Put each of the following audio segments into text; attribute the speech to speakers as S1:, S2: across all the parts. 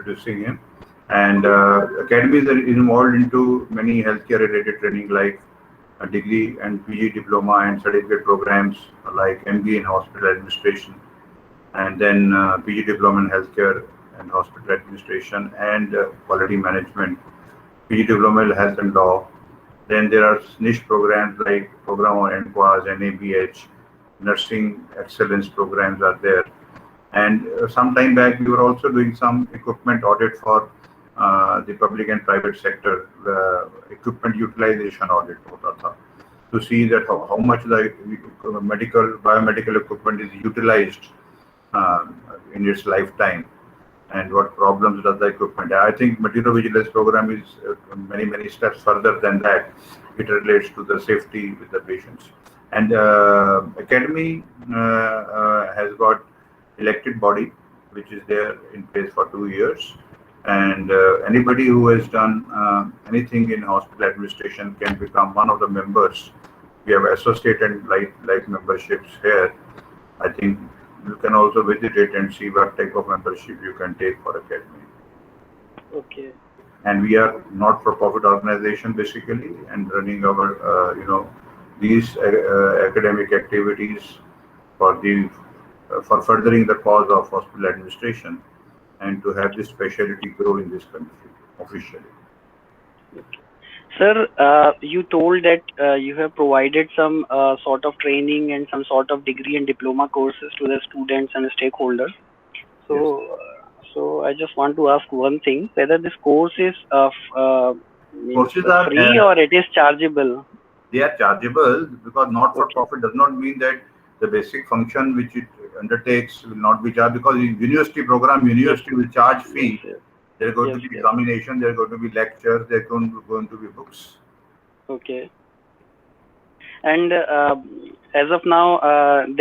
S1: introducing him. And Academy is involved into many healthcare-related training like a degree and PG diploma and certificate programs like MBA in hospital administration, and then PG diploma in healthcare and hospital administration and quality management, PG diploma in health and law. Then there are niche programs like program on NQAS, NABH, nursing excellence programs are there. And some time back, we were also doing some equipment audit for the public and private sector, equipment utilization audit hota tha, to see that how much the biomedical equipment is utilized uh, in its lifetime and what problems does the equipment. I think material vigilance program is many steps further than that. It relates to the safety with the patients. And Academy has got elected body, which is there in place for 2 years. And anybody who has done anything in hospital administration can become one of the members. We have associated like memberships here. I think you can also visit it and see what type of membership you can take for Academy.
S2: Okay.
S1: And we are not-for-profit organization basically, and running our these academic activities for for furthering the cause of hospital administration and to have this specialty grow in this country officially.
S2: Sir, you told that you have provided some sort of training and some sort of degree and diploma courses to the students and stakeholders. So,
S1: Yes.
S2: so I just want to ask one thing: whether this course is
S1: Courses are
S2: free or it is chargeable?
S1: they are chargeable because
S2: Okay.
S1: not-for-profit does not mean that the basic function which it undertakes will not be charged, because in university program, university will charge
S2: Yes.
S1: fee.
S2: Yes.
S1: There are going to
S2: Yes.
S1: be
S2: Yes.
S1: examination, there are going to be lectures, there are going to be books.
S2: Okay. And as of now,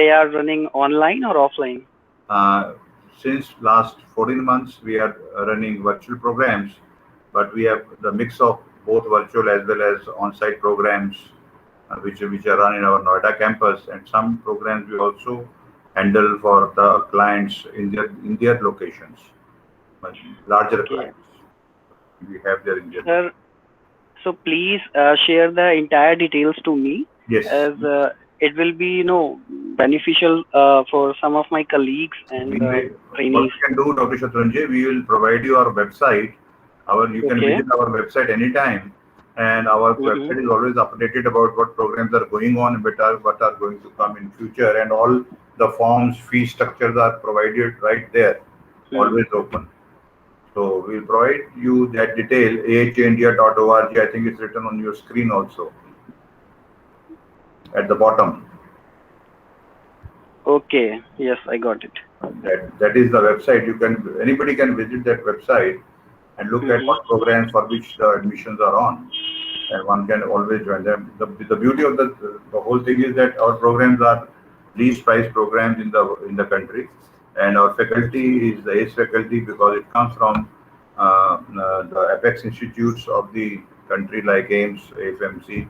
S2: they are running online or offline?
S1: Since last 14 months, we are running virtual programs, but we have the mix of both virtual as well as on-site programs, which are run in our Noida campus, and some programs we also handle for the clients in their locations, but larger
S2: Okay.
S1: clients. We have their in their
S2: Sir, so please share the entire details to me,
S1: Yes.
S2: as it will be beneficial for some of my colleagues and
S1: What
S2: trainees.
S1: we can do, Dr. Shatranjay, we will provide you our website. You can
S2: Okay.
S1: visit our website anytime, and our website is always updated about what programs are going on, what are going to come in future, and all the forms, fee structures are provided right there, always open. So we'll provide you that detail, ahindia.org. I think it's written on your screen also at the bottom.
S2: Okay. Yes, I got it.
S1: That is the website. Anybody can visit that website and look at what programs for which the admissions are on, and one can always join them. The beauty of the whole thing is that our programs are least price programs in the country, and our faculty is the ACE faculty because it comes from the apex institutes of the country like AIMS, AFMC,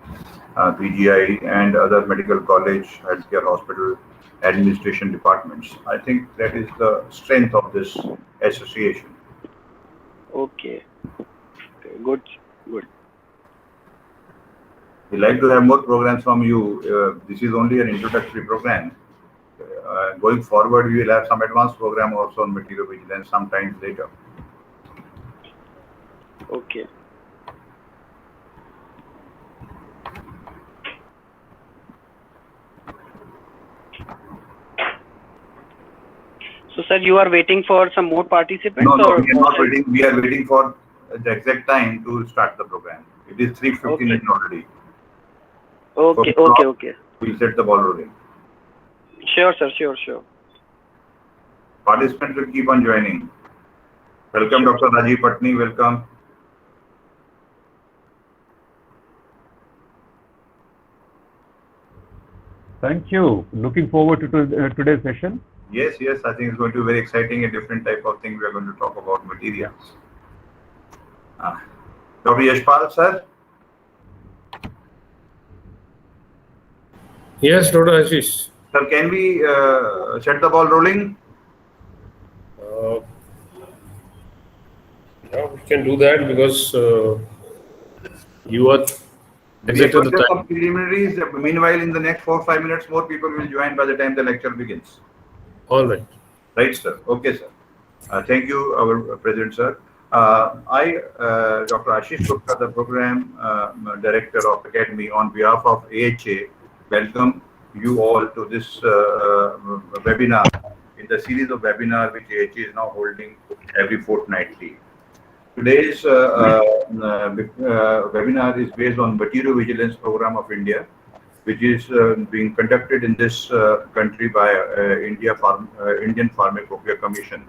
S1: PGI, and other medical college, healthcare hospital administration departments. I think that is the strength of this association.
S2: Okay. Good. Good.
S1: We like to have more programs from you. This is only an introductory program. Going forward, we will have some advanced program also on material vigilance sometimes later.
S2: Okay. So, sir, you are waiting for some more participants?
S1: No,
S2: or
S1: we are not waiting. We are waiting for the exact time to start the program. It is 3:59 already.
S2: Okay.
S1: So
S2: Okay.
S1: we'll set the ball rolling.
S2: Sure, sir. Sure.
S1: Participants will keep on joining. Welcome, Dr. Rajiv Patni. Welcome.
S3: Thank you. Looking forward to today's session.
S1: Yes. I think it's going to be very exciting. A different type of thing we are going to talk about materials. Dr. Yashpal, sir.
S4: Yes, Dr. Ashish.
S1: Sir, can we set the ball rolling?
S4: Yeah, we can do that because you are
S1: We have
S4: exactly the
S1: just
S4: time.
S1: some preliminaries. Meanwhile, in the next 4 or 5 minutes, more people will join by the time the lecture begins.
S4: All right.
S1: Right, sir? Okay, sir. Thank you, our President, sir. Dr. Ashish Gupta, the Program Director of Academy, on behalf of AHA, welcome you all to this webinar in the series of webinars which AHA is now holding every fortnightly. Today's webinar is based on Material Vigilance Program of India, which is being conducted in this country by Indian Pharmacopoeia Commission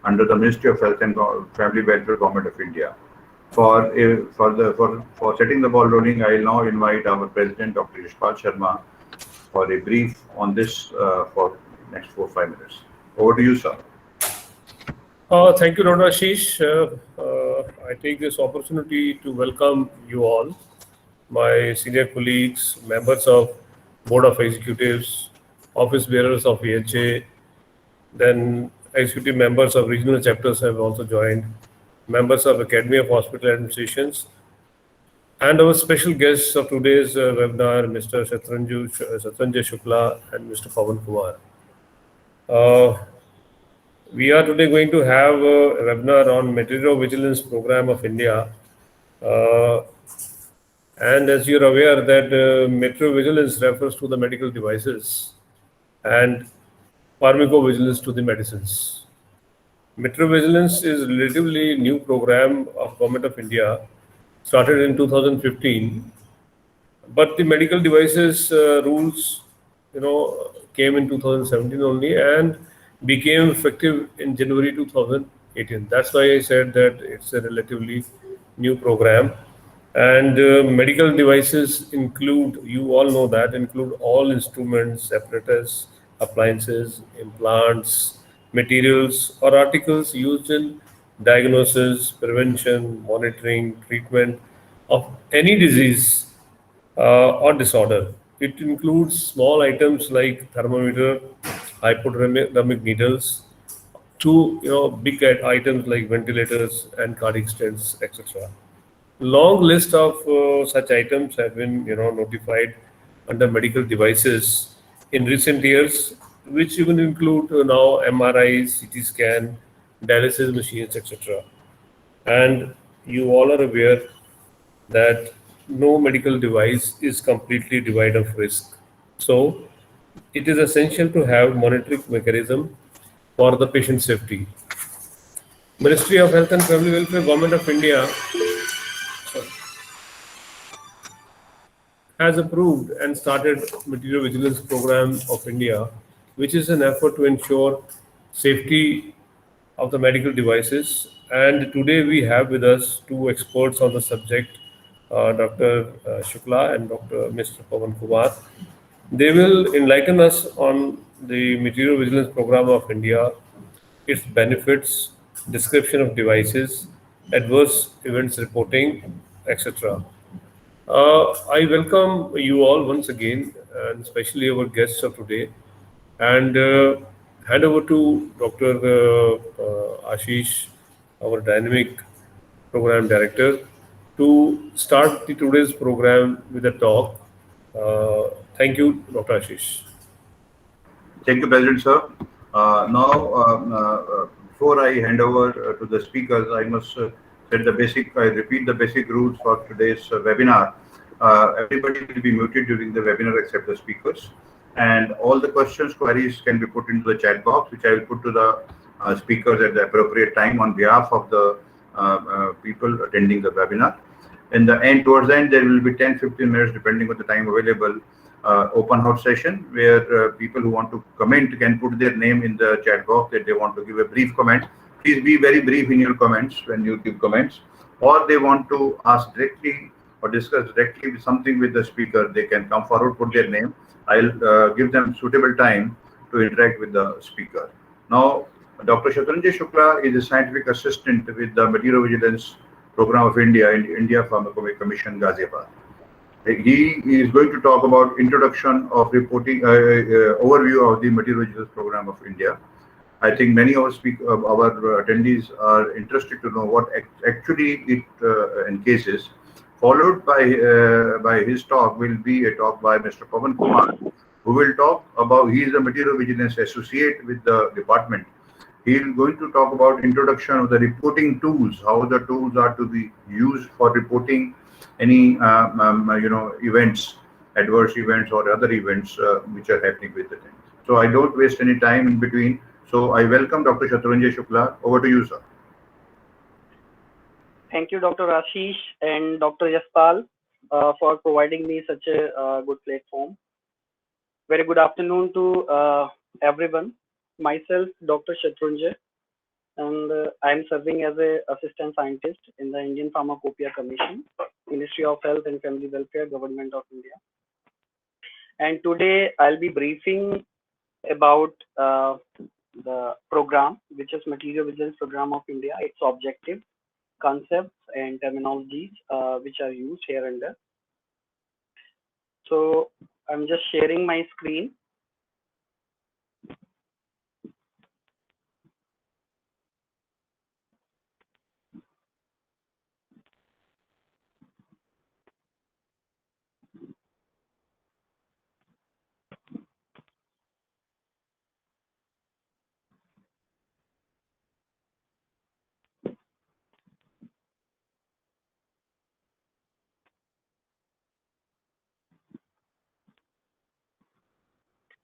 S1: under the Ministry of Health and Family Welfare, Government of India. For setting the ball rolling, I will now invite our President, Dr. Yashpal Sharma, for a brief on this for next 4 or 5 minutes. Over to you, sir.
S4: Thank you, Dr. Ashish. I take this opportunity to welcome you all, my senior colleagues, members of Board of Executives, office bearers of AHA, then executive members of regional chapters have also joined, members of Academy of Hospital Administrations, and our special guests of today's webinar, Mr. Shatranjay Shukla and Mr. Pawan Kumar. We are today going to have a webinar on Material Vigilance Program of India. And as you're aware that Material Vigilance refers to the medical devices and pharmacovigilance to the medicines. Material Vigilance is a relatively new program of Government of India, started in 2015, but the medical devices rules, came in 2017 only and became effective in January 2018. That's why I said that it's a relatively new program. And medical devices include, you all know that, include all instruments, apparatus, appliances, implants, materials or articles used in diagnosis, prevention, monitoring, treatment of any disease or disorder. It includes small items like thermometer, hypodermic needles, to big items like ventilators and cardiac stents, etc. Long list of such items have been notified under medical devices in recent years, which even include now MRIs, CT scan, dialysis machines, etc. And you all are aware that no medical device is completely devoid of risk. So it is essential to have monitoring mechanism for the patient safety. Ministry of Health and Family Welfare, Government of India has approved and started Material Vigilance Program of India, which is an effort to ensure safety of the medical devices. And today we have with us two experts on the subject, Dr. Shukla and Dr. Mr. Pawan Kumar. They will enlighten us on the Material Vigilance Program of India, its benefits, description of devices, adverse events reporting, etc. I welcome you all once again, and especially our guests of today, and hand over to Dr. Ashish, our dynamic program director, to start today's program with a talk. Thank you, Dr. Ashish.
S1: Thank you, President, sir. Before I hand over to the speakers, I must repeat the basic rules for today's webinar. Everybody will be muted during the webinar except the speakers. And all the questions, queries can be put into the chat box, which I will put to the speakers at the appropriate time on behalf of the people attending the webinar. In the end, towards the end, there will be 10-15 minutes, depending on the time available, open house session where people who want to comment can put their name in the chat box that they want to give a brief comment. Please be very brief in your comments when you give comments, or they want to ask directly or discuss directly with something with the speaker, they can come forward, put their name. I'll give them suitable time to interact with the speaker. Now, Dr. Shatranjay Shukla is a scientific assistant with the Material Vigilance Program of India in India Pharmacopoeia Commission, Ghaziabad. He is going to talk about introduction of reporting, overview of the Material Vigilance Program of India. I think many of our attendees are interested to know what actually it encases. Followed by his talk will be a talk by Mr. Pavan Kumar, who will talk about. He is a material vigilance associate with the department. He is going to talk about introduction of the reporting tools, how the tools are to be used for reporting any events, adverse events or other events which are happening with the things. So I don't waste any time in between. So I welcome Dr. Shatrunjay Shukla. Over to you, sir.
S2: Thank you, Dr. Ashish and Dr. Jaspal, for providing me such a good platform. Very good afternoon to everyone. Myself, Dr. Shatrunjay, and I am serving as a assistant scientist in the Indian Pharmacopoeia Commission, Ministry of Health and Family Welfare, Government of India. And today I'll be briefing about the program, which is Material Vigilance Program of India, its objective, concepts and terminologies which are used here and there. So I'm just sharing my screen.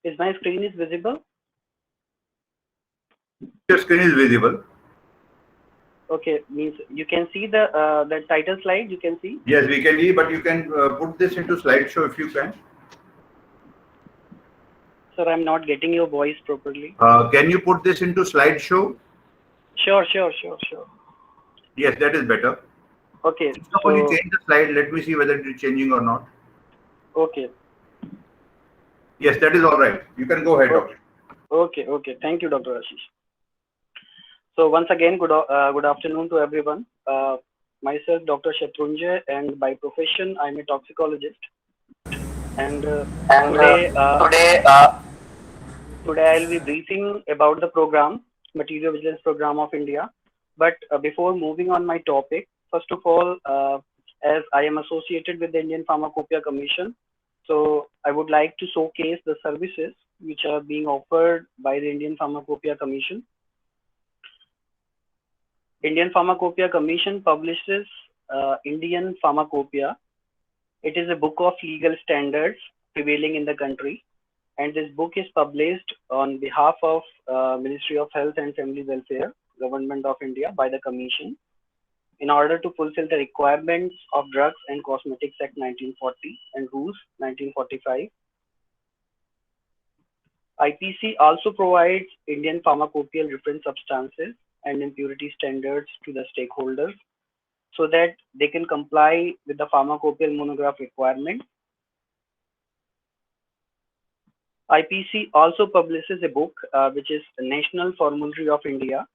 S2: Is my screen is visible?
S1: Your screen is visible.
S2: Okay, means you can see the title slide. You can see.
S1: Yes, we can see, but you can put this into slideshow if you can.
S2: Sir, I'm not getting your voice properly.
S1: Can you put this into slideshow?
S2: Sure.
S1: Yes, that is better.
S2: Okay.
S1: Suppose you change the slide. Let me see whether it is changing or not.
S2: Okay.
S1: Yes, that is all right. You can go ahead, Doctor.
S2: Okay. Thank you, Dr. Ashish. So once again, good afternoon to everyone. Myself, Dr. Shatrunjay, and by profession, I'm a toxicologist. And today I'll be briefing about the program, Material Vigilance Program of India. But before moving on my topic, first of all, as I am associated with the Indian Pharmacopoeia Commission, so I would like to showcase the services which are being offered by the Indian Pharmacopoeia Commission. Indian Pharmacopoeia Commission publishes Indian Pharmacopoeia. It is a book of legal standards prevailing in the country, and this book is published on behalf of Ministry of Health and Family Welfare, Government of India, by the Commission, in order to fulfill the requirements of Drugs and Cosmetics Act 1940 and Rules 1945. IPC also provides Indian pharmacopoeial reference substances and impurity standards to the stakeholders so that they can comply with the pharmacopoeial monograph requirement. IPC also publishes a book which is the National Formulary of India.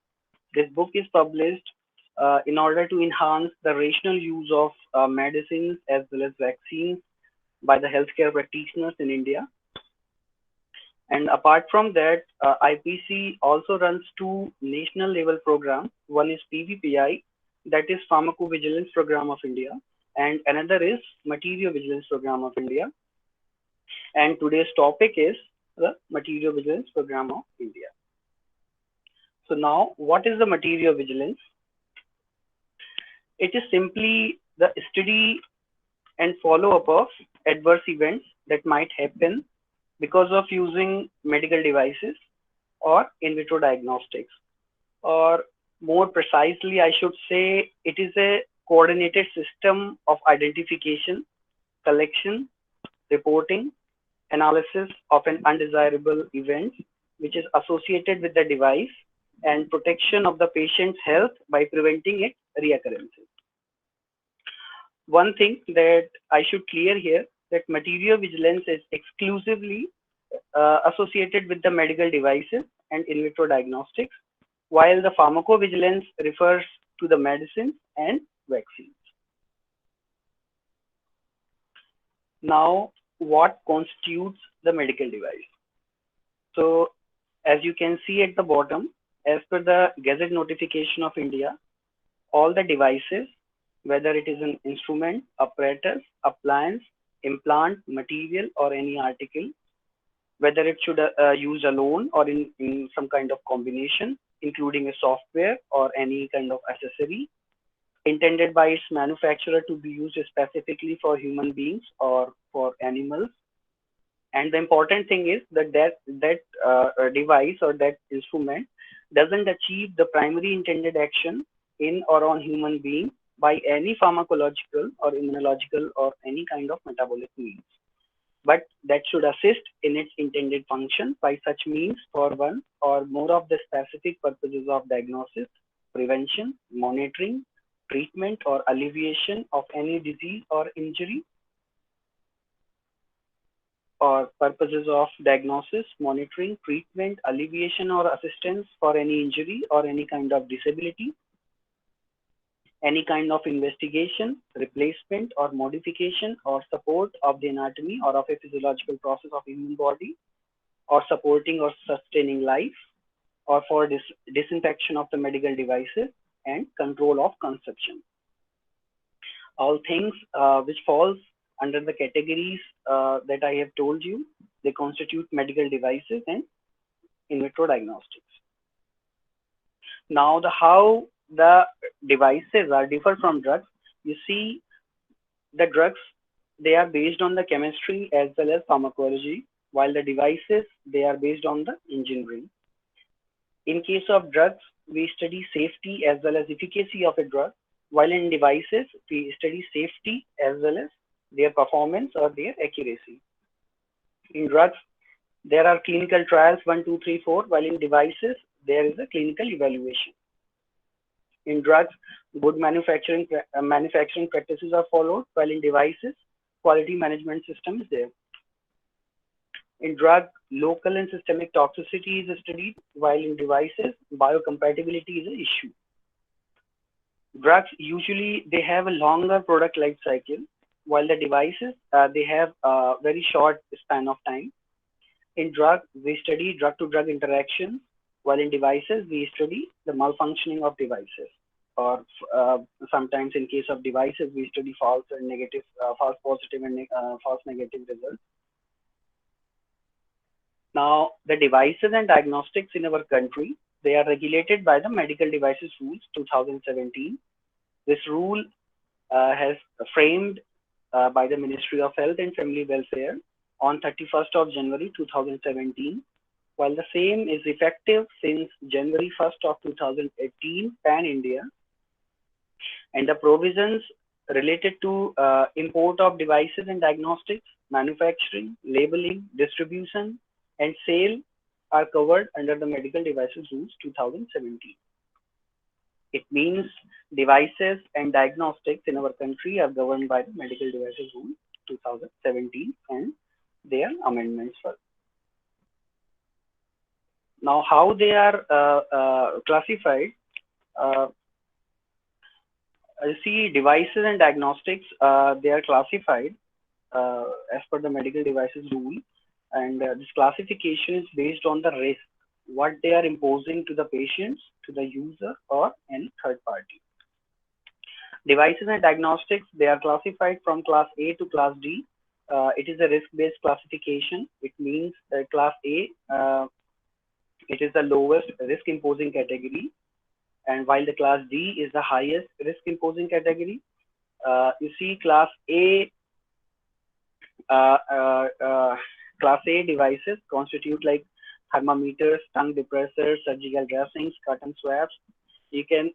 S2: This book is published in order to enhance the rational use of medicines as well as vaccines by the healthcare practitioners in India. And apart from that, IPC also runs two national level programs. One is PVPI, that is Pharmacovigilance Program of India, and another is Material Vigilance Program of India. And today's topic is the Material Vigilance Program of India. So now, what is the material vigilance? It is simply the study and follow-up of adverse events that might happen because of using medical devices or in vitro diagnostics. Or more precisely, I should say, it is a coordinated system of identification, collection, reporting, analysis of an undesirable event which is associated with the device, and protection of the patient's health by preventing its reoccurrences. One thing that I should clear here, that material vigilance is exclusively associated with the medical devices and in vitro diagnostics, while the pharmacovigilance refers to the medicines and vaccines. Now, what constitutes the medical device? So, As you can see at the bottom, as per the Gazette notification of India, all the devices, whether it is an instrument, apparatus, appliance, implant, material, or any article, whether it should use alone or in some kind of combination, including a software or any kind of accessory, intended by its manufacturer to be used specifically for human beings or for animals. And the important thing is that device or that instrument doesn't achieve the primary intended action in or on human being by any pharmacological or immunological or any kind of metabolic means, but that should assist in its intended function by such means for one or more of the specific purposes of diagnosis, prevention, monitoring, treatment, or alleviation of any disease or injury, or purposes of diagnosis, monitoring, treatment, alleviation, or assistance for any injury or any kind of disability, any kind of investigation, replacement, or modification or support of the anatomy or of a physiological process of human body, or supporting or sustaining life, or for disinfection of the medical devices and control of consumption. All things which falls under the categories that I have told you, they constitute medical devices and in vitro diagnostics. Now, how the devices are different from drugs. You see, the drugs, they are based on the chemistry as well as pharmacology, while the devices, they are based on the engineering. In case of drugs, we study safety as well as efficacy of a drug, while in devices, we study safety as well as their performance or their accuracy. In drugs, there are clinical trials 1, 2, 3, 4, while in devices, there is a clinical evaluation. In drugs, good manufacturing practices are followed, while in devices, quality management system is there. In drug, local and systemic toxicity is studied, while in devices, biocompatibility is an issue. Drugs, usually, they have a longer product life cycle, while the devices, they have a very short span of time. In drug, we study drug-to-drug interactions, while in devices, we study the malfunctioning of devices. Or sometimes in case of devices, we study false positive and false negative results. Now, the devices and diagnostics in our country, they are regulated by the Medical Devices Rules 2017. This rule has framed by the Ministry of Health and Family Welfare on 31st of January 2017, while the same is effective since January 1st of 2018 pan-India, and the provisions related to import of devices and diagnostics, manufacturing, labeling, distribution, and sale are covered under the Medical Devices Rules 2017. It means devices and diagnostics in our country are governed by the Medical Devices Rule 2017 and their amendments further. Now, how they are classified? See, devices and diagnostics, they are classified as per the Medical Devices Rule, and this classification is based on the risk, what they are imposing to the patients, to the user, or any third party. Devices and diagnostics, they are classified from class A to class D. It is a risk-based classification. It means that class A, it is the lowest risk-imposing category, and while the class D is the highest risk-imposing category. You see, class A devices constitute like thermometers, tongue depressors, surgical dressings, cotton swabs. You can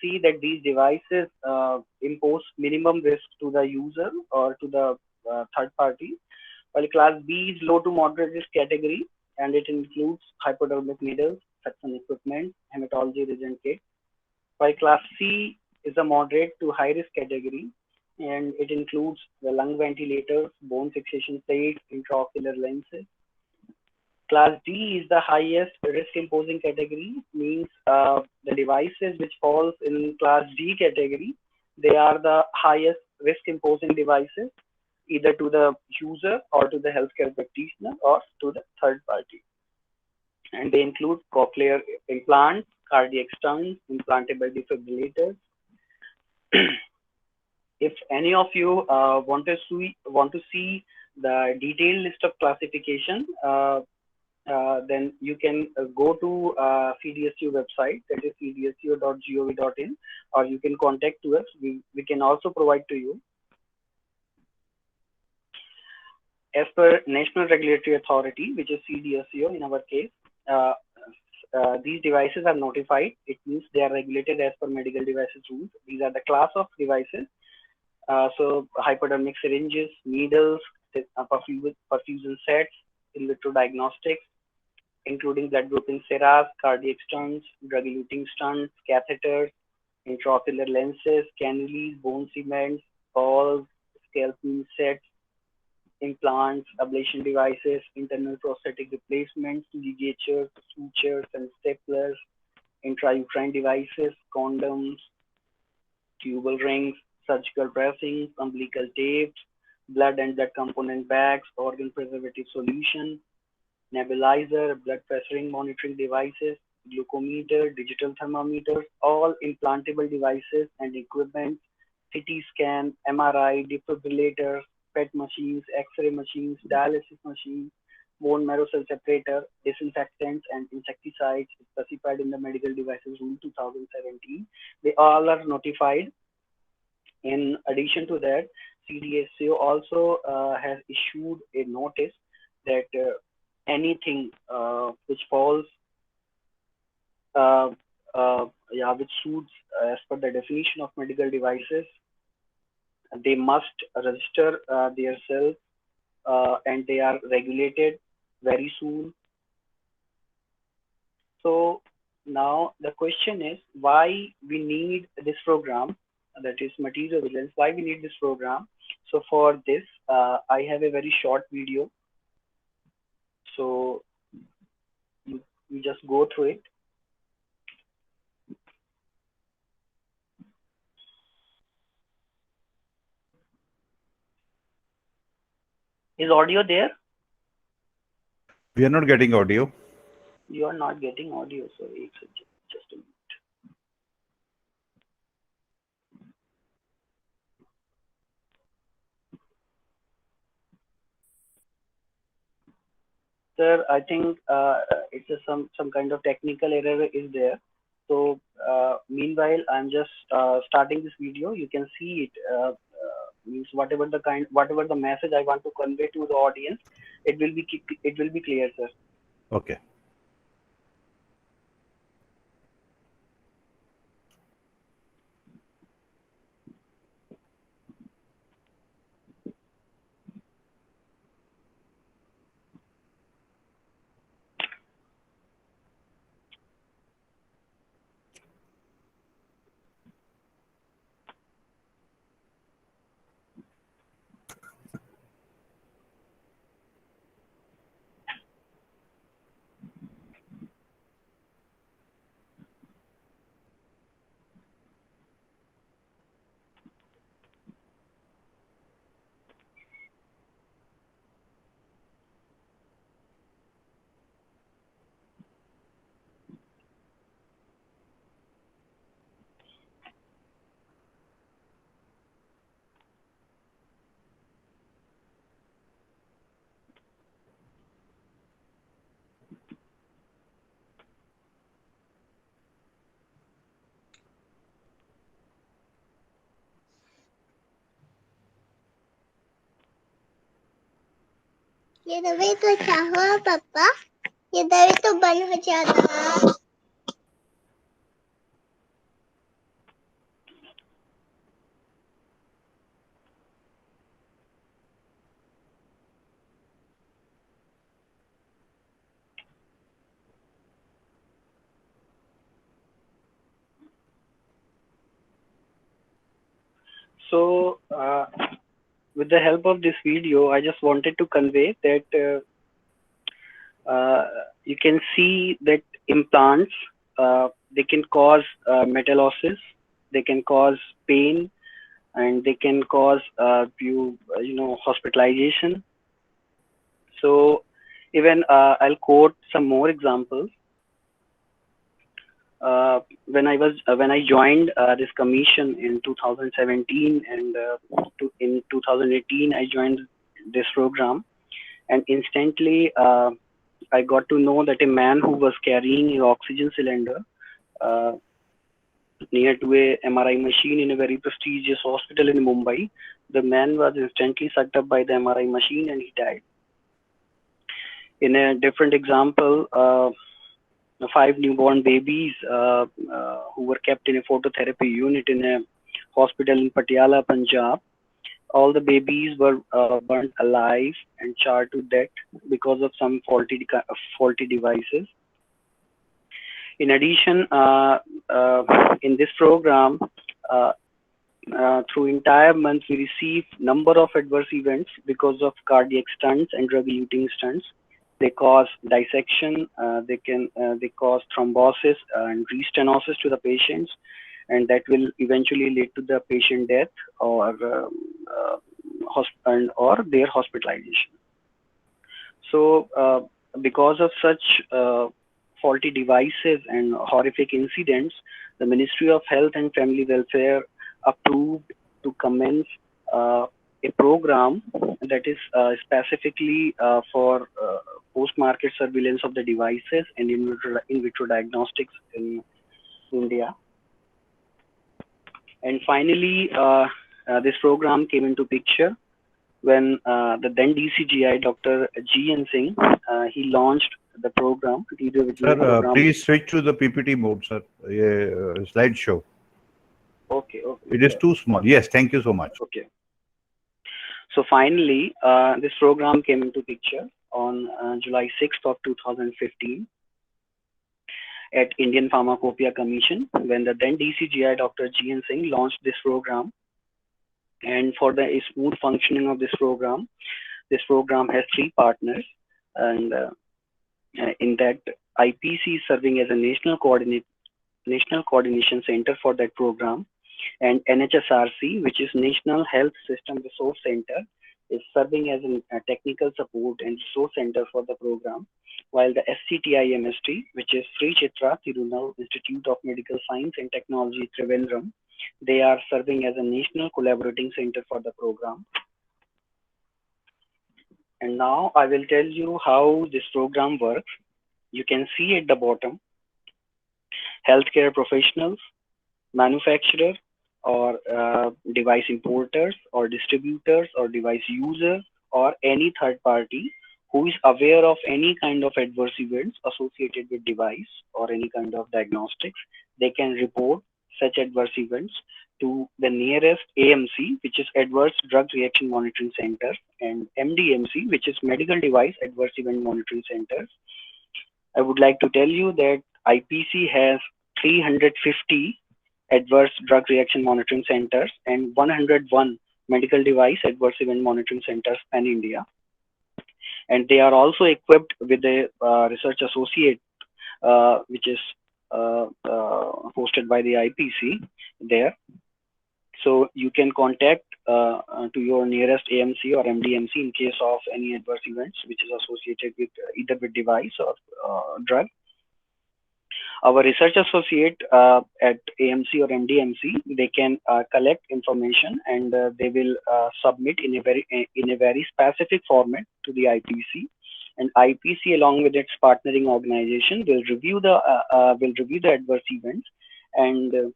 S2: see that these devices impose minimum risk to the user or to the third party, while class B is low to moderate risk category, and it includes hypodermic needles, suction equipment, hematology reagent kit, while class C is a moderate to high risk category, and it includes the lung ventilators, bone fixation plates, intraocular lenses. Class D is the highest risk-imposing category, means the devices which falls in class D category, they are the highest risk-imposing devices, either to the user or to the healthcare practitioner or to the third party. and they include cochlear implants, cardiac stents, implantable defibrillators. If any of you want to see the detailed list of classification, then you can go to CDSU website, that is cdsu.gov.in, or you can contact to us. We can also provide to you. As per National Regulatory Authority, which is CDSU in our case, these devices are notified. It means they are regulated as per medical devices rules. These are the class of devices. So hypodermic syringes, needles, perfusion sets, in vitro diagnostics, including blood grouping seras, cardiac stents, drug-eluting stents, catheters, intraocular lenses, cannulas, bone cements, balls, scalpel sets, implants, ablation devices, internal prosthetic replacements, ligatures, sutures, and staplers, intrauterine devices, condoms, tubal rings, surgical dressings, umbilical tapes, blood and blood component bags, organ preservative solution, nebulizer, blood pressuring monitoring devices, glucometer, digital thermometers, all implantable devices and equipment, CT scan, MRI, defibrillators, PET machines, X-ray machines, dialysis machines, bone marrow cell separator, disinfectants, and insecticides specified in the Medical Devices Rule 2017. They all are notified. In addition to that, CDSU also has issued a notice that anything which falls, which suits as per the definition of medical devices, they must register themselves, and they are regulated very soon. So now the question is why we need this program, that is material vigilance, why we need this program. So for this, I have a very short video. So you just go through it. Is audio there?
S1: We are not getting audio.
S2: You are not getting audio, so it's just a minute. Sir, I think it's some kind of technical error is there. So meanwhile, I'm just starting this video. You can see it. Means whatever the message I want to convey to the audience, it will be clear, sir.
S1: Okay.
S5: ये दवाई तो क्या हुआ पापा? ये दवाई तो बंद हो जाता।
S2: So with the help of this video, I just wanted to convey that you can see that implants, they can cause metallosis, they can cause pain, and they can cause hospitalization. So Even I'll quote some more examples. When I joined this commission in 2017, and in 2018 I joined this program, and instantly I got to know that a man who was carrying an oxygen cylinder near to a MRI machine in a very prestigious hospital in Mumbai, the man was instantly sucked up by the MRI machine and he died. In a different example, 5 newborn babies who were kept in a phototherapy unit in a hospital in Patiala, Punjab. All the babies were burnt alive and charred to death because of some faulty devices. In addition, in this program, through entire month, we receive number of adverse events because of cardiac stunts and drug-eluting stunts. They cause dissection, they cause thrombosis and restenosis to the patients, and that will eventually lead to the patient death or their hospitalization. So, because of such faulty devices and horrific incidents, the Ministry of Health and Family Welfare approved to commence a program that is specifically for post-market surveillance of the devices and in vitro diagnostics in India. And finally, this program came into picture when the then DCGI, Dr. G.N. Singh, he launched the program.
S1: Sir, please switch to the PPT mode, sir. Slideshow.
S2: Okay.
S1: It is too small. Yes, thank you so much.
S2: Okay. So finally, this program came into picture on July 6th of 2015 at Indian Pharmacopoeia Commission, when the then DCGI, Dr. G.N. Singh, launched this program. And for the smooth functioning of this program has 3 partners, and in that, IPC is serving as a national coordination center for that program, and NHSRC, which is National Health System Resource Center, is serving as a technical support and resource center for the program, while the SCTI-MST, which is Sri Chitra Tirunal Institute of Medical Science and Technology, Trivandrum, they are serving as a national collaborating center for the program. And now I will tell you how this program works. You can see at the bottom, healthcare professionals, manufacturers, or device importers, or distributors, or device users, or any third party who is aware of any kind of adverse events associated with device or any kind of diagnostics. They can report such adverse events to the nearest AMC, which is Adverse Drug Reaction Monitoring Center, and MDMC, which is Medical Device Adverse Event Monitoring Centers. I would like to tell you that IPC has 350 Adverse Drug Reaction Monitoring Centers and 101 Medical Device Adverse Event Monitoring Centers in India. And they are also equipped with a research associate, which is hosted by the IPC there. So you can contact to your nearest AMC or MDMC in case of any adverse events which is associated with either with device or drug. Our research associate at AMC or MDMC, they can collect information and they will submit in a very specific format to the IPC. And IPC, along with its partnering organization, will review the adverse events, and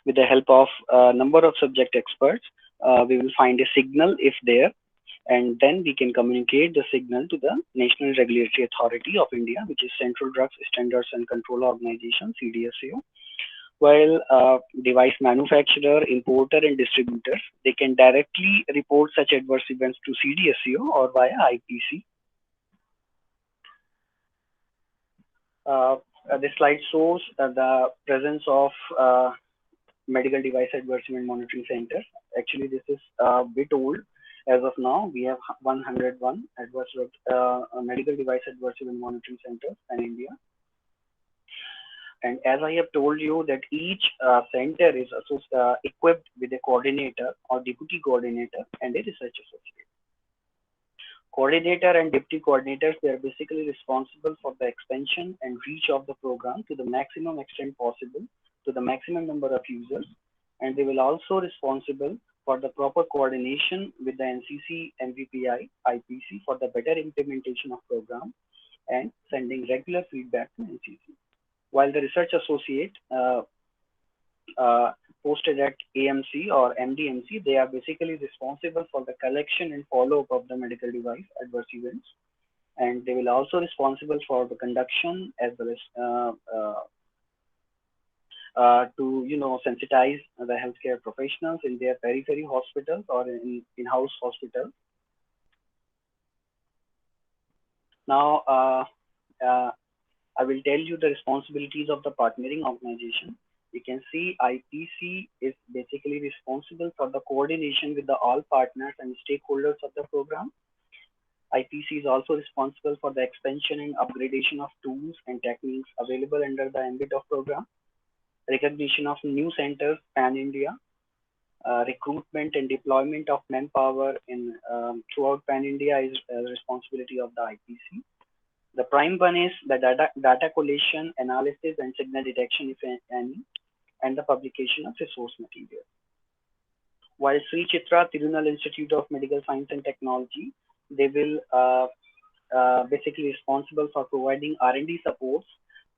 S2: with the help of a number of subject experts, we will find a signal if there, and then we can communicate the signal to the National Regulatory Authority of India, which is Central Drugs Standards and Control Organization, CDSCO. While device manufacturer, importer, and distributors, they can directly report such adverse events to CDSCO or via IPC. This slide shows the presence of Medical Device Adverse Event Monitoring Center. Actually, this is a bit old. As of now, we have 101 Medical Device Adverse Event Monitoring Centers in India. And as I have told you that each center is equipped with a coordinator or deputy coordinator and a research associate. Coordinator and deputy coordinators, they are basically responsible for the expansion and reach of the program to the maximum extent possible to the maximum number of users, and they will also responsible for the proper coordination with the NCC, MVPI, IPC for the better implementation of program and sending regular feedback to NCC. While the research associate posted at AMC or MDMC, they are basically responsible for the collection and follow-up of the medical device adverse events, and they will also responsible for the conduction as well as to sensitize the healthcare professionals in their periphery hospitals or in-house hospitals. Now, I will tell you the responsibilities of the partnering organization. You can see IPC is basically responsible for the coordination with the all partners and stakeholders of the program. IPC is also responsible for the expansion and upgradation of tools and techniques available under the ambit of program, recognition of new centers pan-India, recruitment and deployment of manpower in throughout pan-India is responsibility of the IPC. The prime one is the data collation, analysis, and signal detection, if any, and the publication of resource material. While Sri Chitra Tirunal Institute of Medical Science and Technology, they will basically responsible for providing R&D supports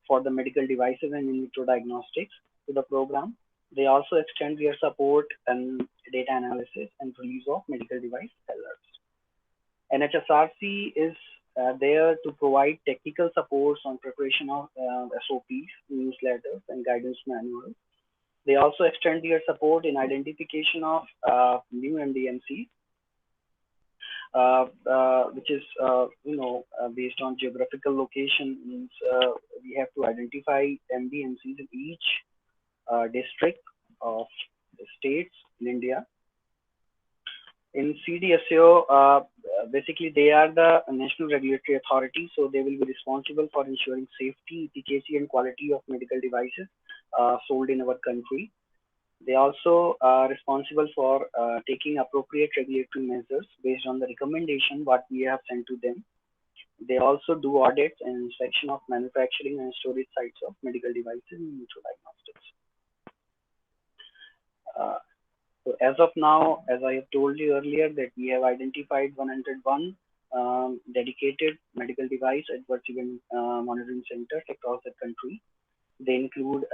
S2: for the medical devices and in vitro diagnostics to the program. They also extend their support and data analysis and release of medical device alerts. NHSRC is there to provide technical supports on preparation of SOPs, newsletters, and guidance manuals. They also extend their support in identification of new MDMCs, which is based on geographical location. Means we have to identify MDMCs in each district of the states in India. In CDSCO, basically they are the national regulatory authority, so they will be responsible for ensuring safety, efficacy, and quality of medical devices sold in our country. They also are responsible for taking appropriate regulatory measures based on the recommendation what we have sent to them. They also do audits and inspection of manufacturing and storage sites of medical devices and vitro diagnostics. So as of now, as I have told you earlier, that we have identified 101 dedicated medical device adverse event monitoring centers across the country. They include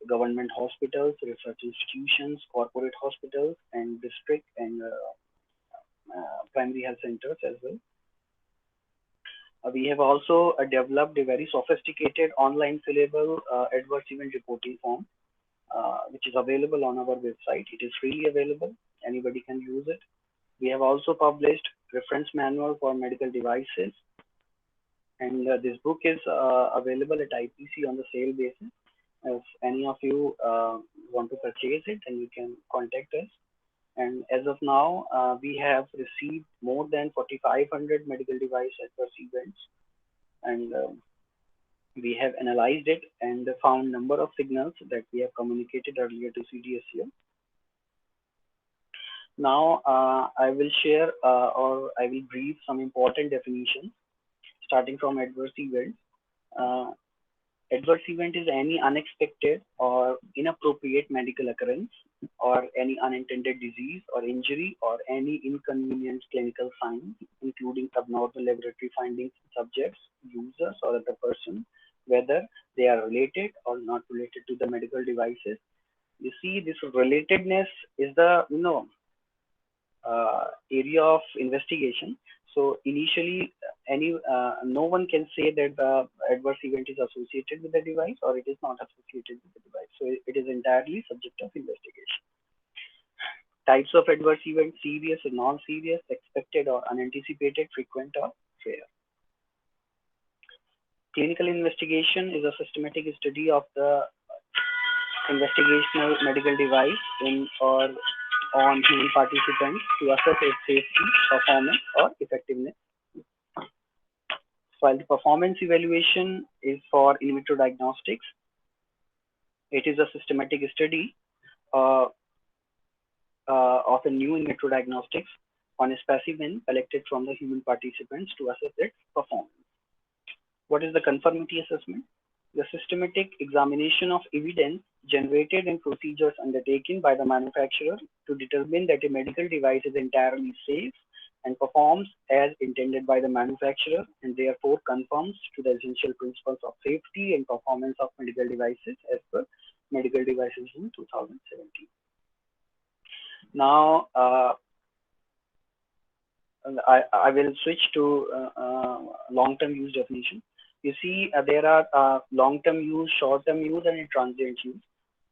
S2: government hospitals, research institutions, corporate hospitals, and district and primary health centers as well. We have also developed a very sophisticated online fillable adverse event reporting form, which is available on our website. It is freely available. Anybody can use it. We have also published reference manual for medical devices. And this book is available at IPC on the sale basis. If any of you want to purchase it, then you can contact us. And as of now, we have received more than 4,500 medical device adverse events. And we have analyzed it and found number of signals that we have communicated earlier to CDSCO. Now, I will share or I will brief some important definitions, starting from adverse events. Adverse event is any unexpected or inappropriate medical occurrence or any unintended disease or injury or any inconvenient clinical signs, including abnormal laboratory findings in subjects, users, or other persons, whether they are related or not related to the medical devices. You see, this relatedness is the area of investigation. So initially, no one can say that the adverse event is associated with the device or it is not associated with the device. So it is entirely subject of investigation. Types of adverse events: serious or non-serious, expected or unanticipated, frequent or rare. Clinical investigation is a systematic study of the investigational medical device in or on human participants to assess its safety, performance, or effectiveness. While the performance evaluation is for in vitro diagnostics, it is a systematic study of a new in vitro diagnostics on a specimen collected from the human participants to assess its performance. What is the conformity assessment? The systematic examination of evidence generated and procedures undertaken by the manufacturer to determine that a medical device is entirely safe and performs as intended by the manufacturer, and therefore conforms to the essential principles of safety and performance of medical devices as per Medical Devices Rule 2017. Now, I will switch to long-term use definition. You see, there are long-term use, short-term use, and transient use.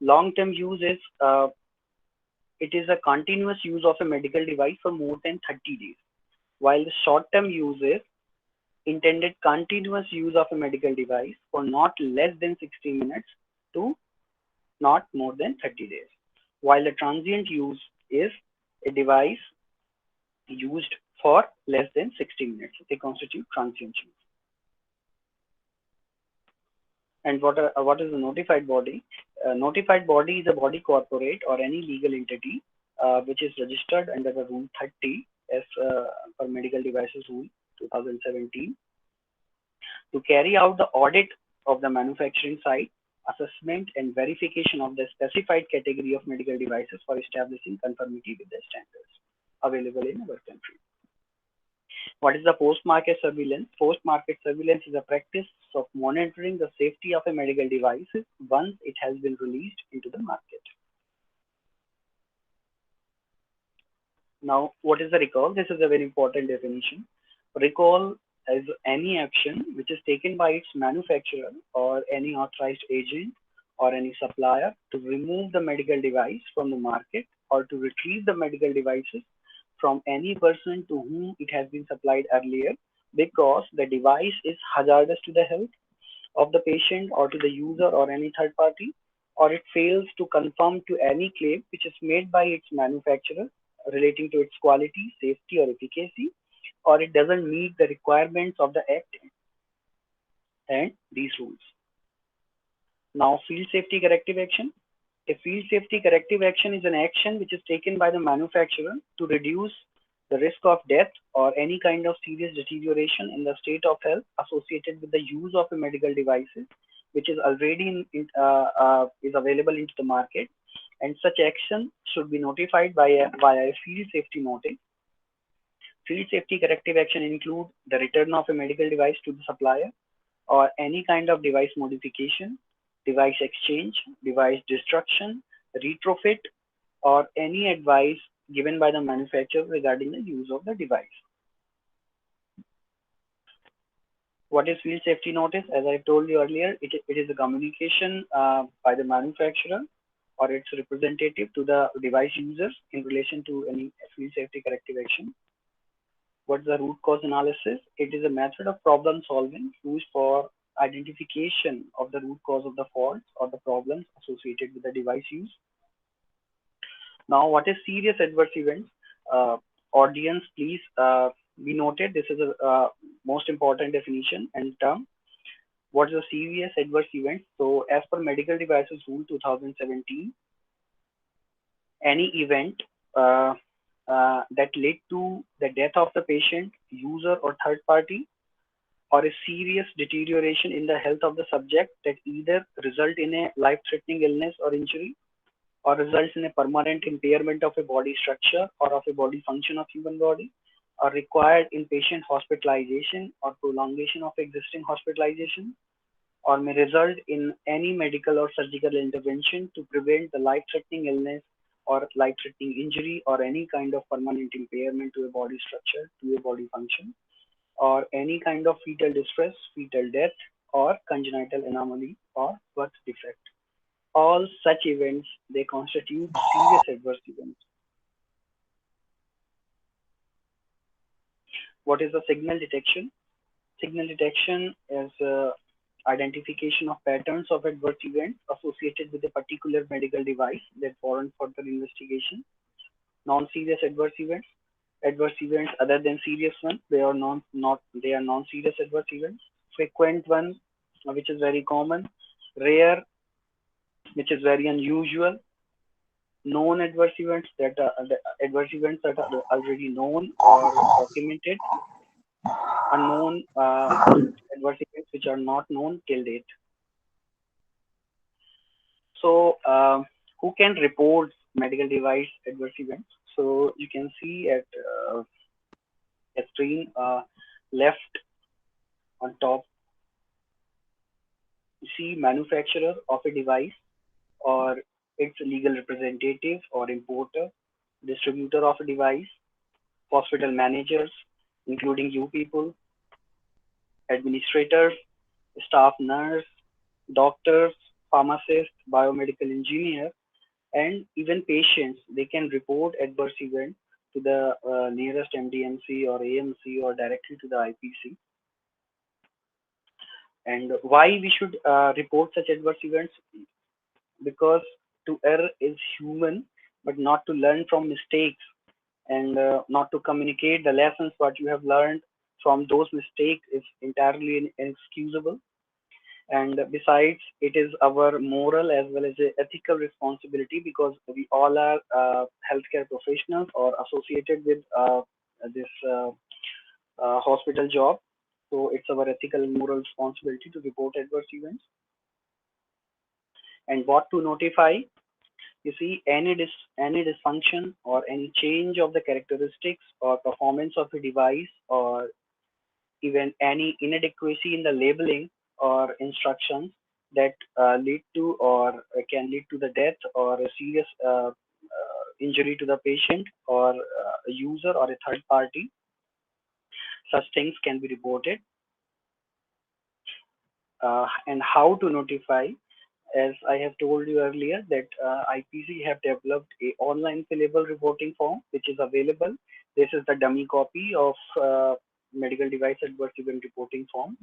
S2: Long-term use is it is a continuous use of a medical device for more than 30 days, while the short-term use is intended continuous use of a medical device for not less than 60 minutes to not more than 30 days, while the transient use is a device used for less than 60 minutes. They constitute transient use. And what is a notified body? Notified body is a body corporate or any legal entity which is registered under the Rule 30 as per Medical Devices Rule 2017 to carry out the audit of the manufacturing site, assessment and verification of the specified category of medical devices for establishing conformity with the standards available in our country. What is the post-market surveillance? Post-market surveillance is a practice of monitoring the safety of a medical device once it has been released into the market. Now, what is the recall? This is a very important definition. Recall is any action which is taken by its manufacturer or any authorized agent or any supplier to remove the medical device from the market or to retrieve the medical devices from any person to whom it has been supplied earlier because the device is hazardous to the health of the patient or to the user or any third party, or it fails to conform to any claim which is made by its manufacturer relating to its quality, safety or efficacy, or it doesn't meet the requirements of the Act and these rules. Now, field safety corrective action. A field safety corrective action is an action which is taken by the manufacturer to reduce the risk of death or any kind of serious deterioration in the state of health associated with the use of a medical devices, which is already is available into the market, and such action should be notified via a field safety notice. Field safety corrective action include the return of a medical device to the supplier, or any kind of device modification, device exchange, device destruction, retrofit, or any advice given by the manufacturer regarding the use of the device. What is field safety notice? As I told you earlier, it is a communication by the manufacturer or its representative to the device users in relation to any field safety corrective action. What's the root cause analysis? It is a method of problem solving used for identification of the root cause of the faults or the problems associated with the device use. Now, what is serious adverse events? Audience, please be noted. This is a most important definition and term. What is a serious adverse event? So, as per Medical Devices Rule 2017, any event that led to the death of the patient, user, or third party, or a serious deterioration in the health of the subject that either result in a life-threatening illness or injury, or results in a permanent impairment of a body structure or of a body function of human body, or required inpatient hospitalization or prolongation of existing hospitalization, or may result in any medical or surgical intervention to prevent the life-threatening illness or life-threatening injury or any kind of permanent impairment to a body structure, to a body function, or any kind of fetal distress, fetal death, or congenital anomaly or birth defect. All such events, they constitute serious adverse events. What is the signal detection? Signal detection is identification of patterns of adverse events associated with a particular medical device that warrant further investigation. Non-serious adverse events. Adverse events other than serious ones, they are non-serious adverse events. Frequent one, which is very common. Rare, which is very unusual. known adverse events that are the adverse events that are already known or documented, unknown adverse events which are not known till date. So, who can report medical device adverse events? So you can see at a screen left on top, you see manufacturer of a device or its legal representative or importer, distributor of a device, hospital managers, including you people, administrators, staff nurse, doctors, pharmacists, biomedical engineer, and even patients. They can report adverse event to the nearest MDMC or AMC or directly to the IPC. And why we should report such adverse events? Because to err is human, but not to learn from mistakes and not to communicate the lessons what you have learned from those mistakes is entirely inexcusable. And besides, it is our moral as well as a ethical responsibility, because we all are healthcare professionals or associated with this hospital job. So it's our ethical and moral responsibility to report adverse events. And what to notify? You see, any dysfunction or any change of the characteristics or performance of a device, or even any inadequacy in the labeling or instructions that lead to or can lead to the death or a serious injury to the patient or a user or a third party, such things can be reported. And how to notify? As I have told you earlier, that IPC have developed a online fillable reporting form which is available. This is the dummy copy of medical device adverse event reporting form.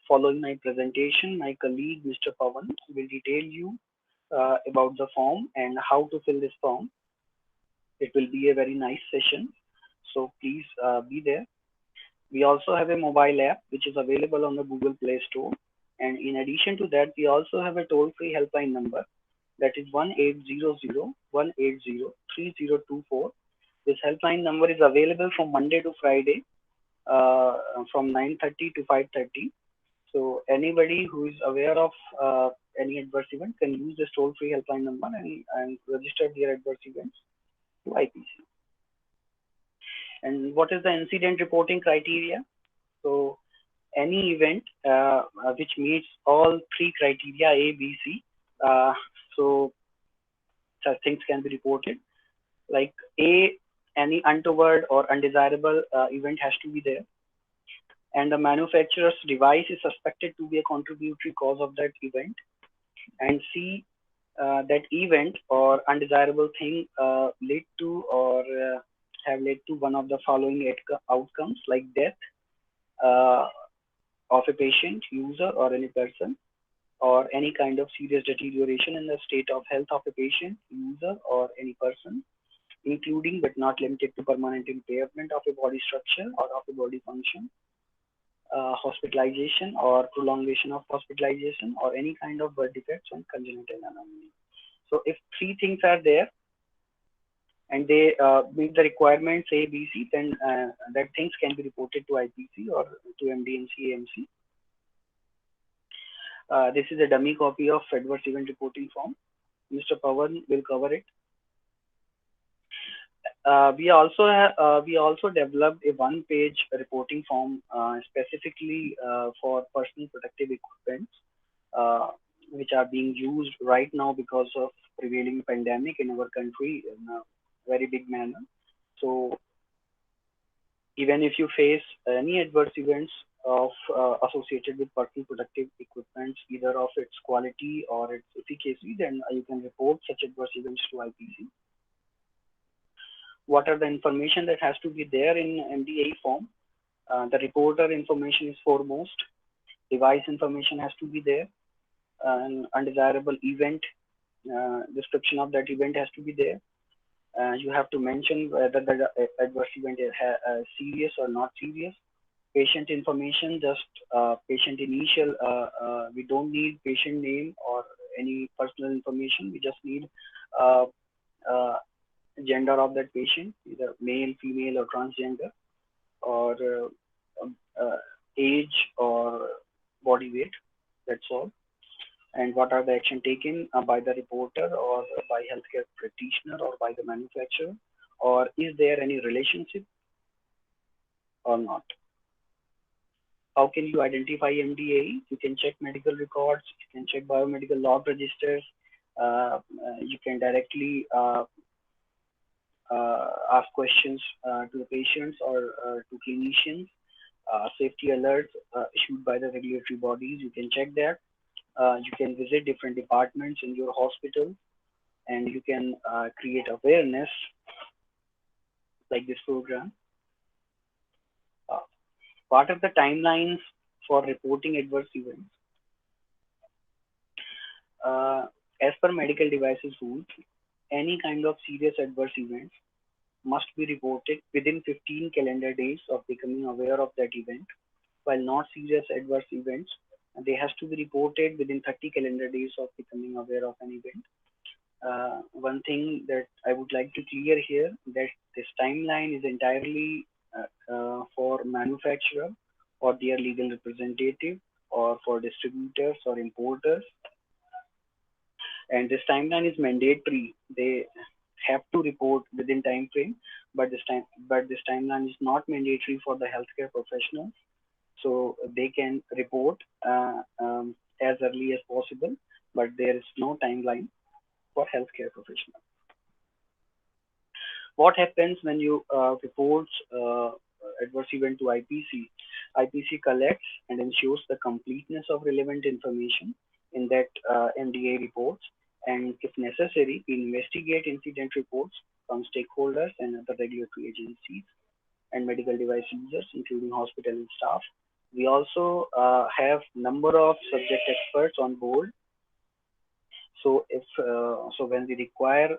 S2: Following my presentation, my colleague Mr. Pawan will detail you about the form and how to fill this form. It will be a very nice session, so please be there. We also have a mobile app which is available on the Google Play Store. And in addition to that, we also have a toll-free helpline number, that is 1-800-180-3024. This helpline number is available from Monday to Friday from 9:30 to 5:30. So anybody who is aware of any adverse event can use this toll-free helpline number and register their adverse events to IPC. And what is the incident reporting criteria? So any event which meets all three criteria, A, B, C, so such things can be reported. Like A, any untoward or undesirable event has to be there, and the manufacturer's device is suspected to be a contributory cause of that event. And C, that event or undesirable thing lead to or have led to one of the following outcomes, like death of a patient, user, or any person, or any kind of serious deterioration in the state of health of a patient, user, or any person, including but not limited to permanent impairment of a body structure or of a body function, hospitalization or prolongation of hospitalization, or any kind of birth defects and congenital anomaly. So if three things are there and they meet the requirements A, B, C, then that things can be reported to IPC or to MDMC, AMC. This is a dummy copy of adverse event reporting form. Mr. Pawan will cover it. We also developed a one-page reporting form specifically for personal protective equipment, which are being used right now because of prevailing pandemic in our country in a very big manner. So even if you face any adverse events of associated with personal protective equipment, either of its quality or its efficacy, then you can report such adverse events to IPC. What are the information that has to be there in MDA form? The reporter information is foremost. Device information has to be there. An undesirable event, description of that event has to be there. You have to mention whether the adverse event is serious or not serious. Patient information, just patient initial. We don't need patient name or any personal information. We just need gender of that patient, either male, female, or transgender, or age or body weight. That's all. And what are the action taken by the reporter or by healthcare practitioner or by the manufacturer, or is there any relationship or not? How can you identify MDA? You can check medical records, you can check biomedical log registers, you can directly ask questions to the patients or to clinicians. Safety alerts issued by the regulatory bodies, you can check that. You can visit different departments in your hospital, and you can create awareness like this program. What are the timelines for reporting adverse events? As per medical devices rules, any kind of serious adverse events must be reported within 15 calendar days of becoming aware of that event, while not serious adverse events, they has to be reported within 30 calendar days of becoming aware of an event. One thing that I would like to clear here, that this timeline is entirely for manufacturer or their legal representative, or for distributors or importers. And this timeline is mandatory. They have to report within time frame, but this timeline is not mandatory for the healthcare professionals. So they can report as early as possible, but there is no timeline for healthcare professionals. What happens when you report adverse event to IPC? IPC collects and ensures the completeness of relevant information in that MDA reports, and if necessary, we investigate incident reports from stakeholders and other regulatory agencies and medical device users, including hospital and staff. We also have number of subject experts on board. So if when we require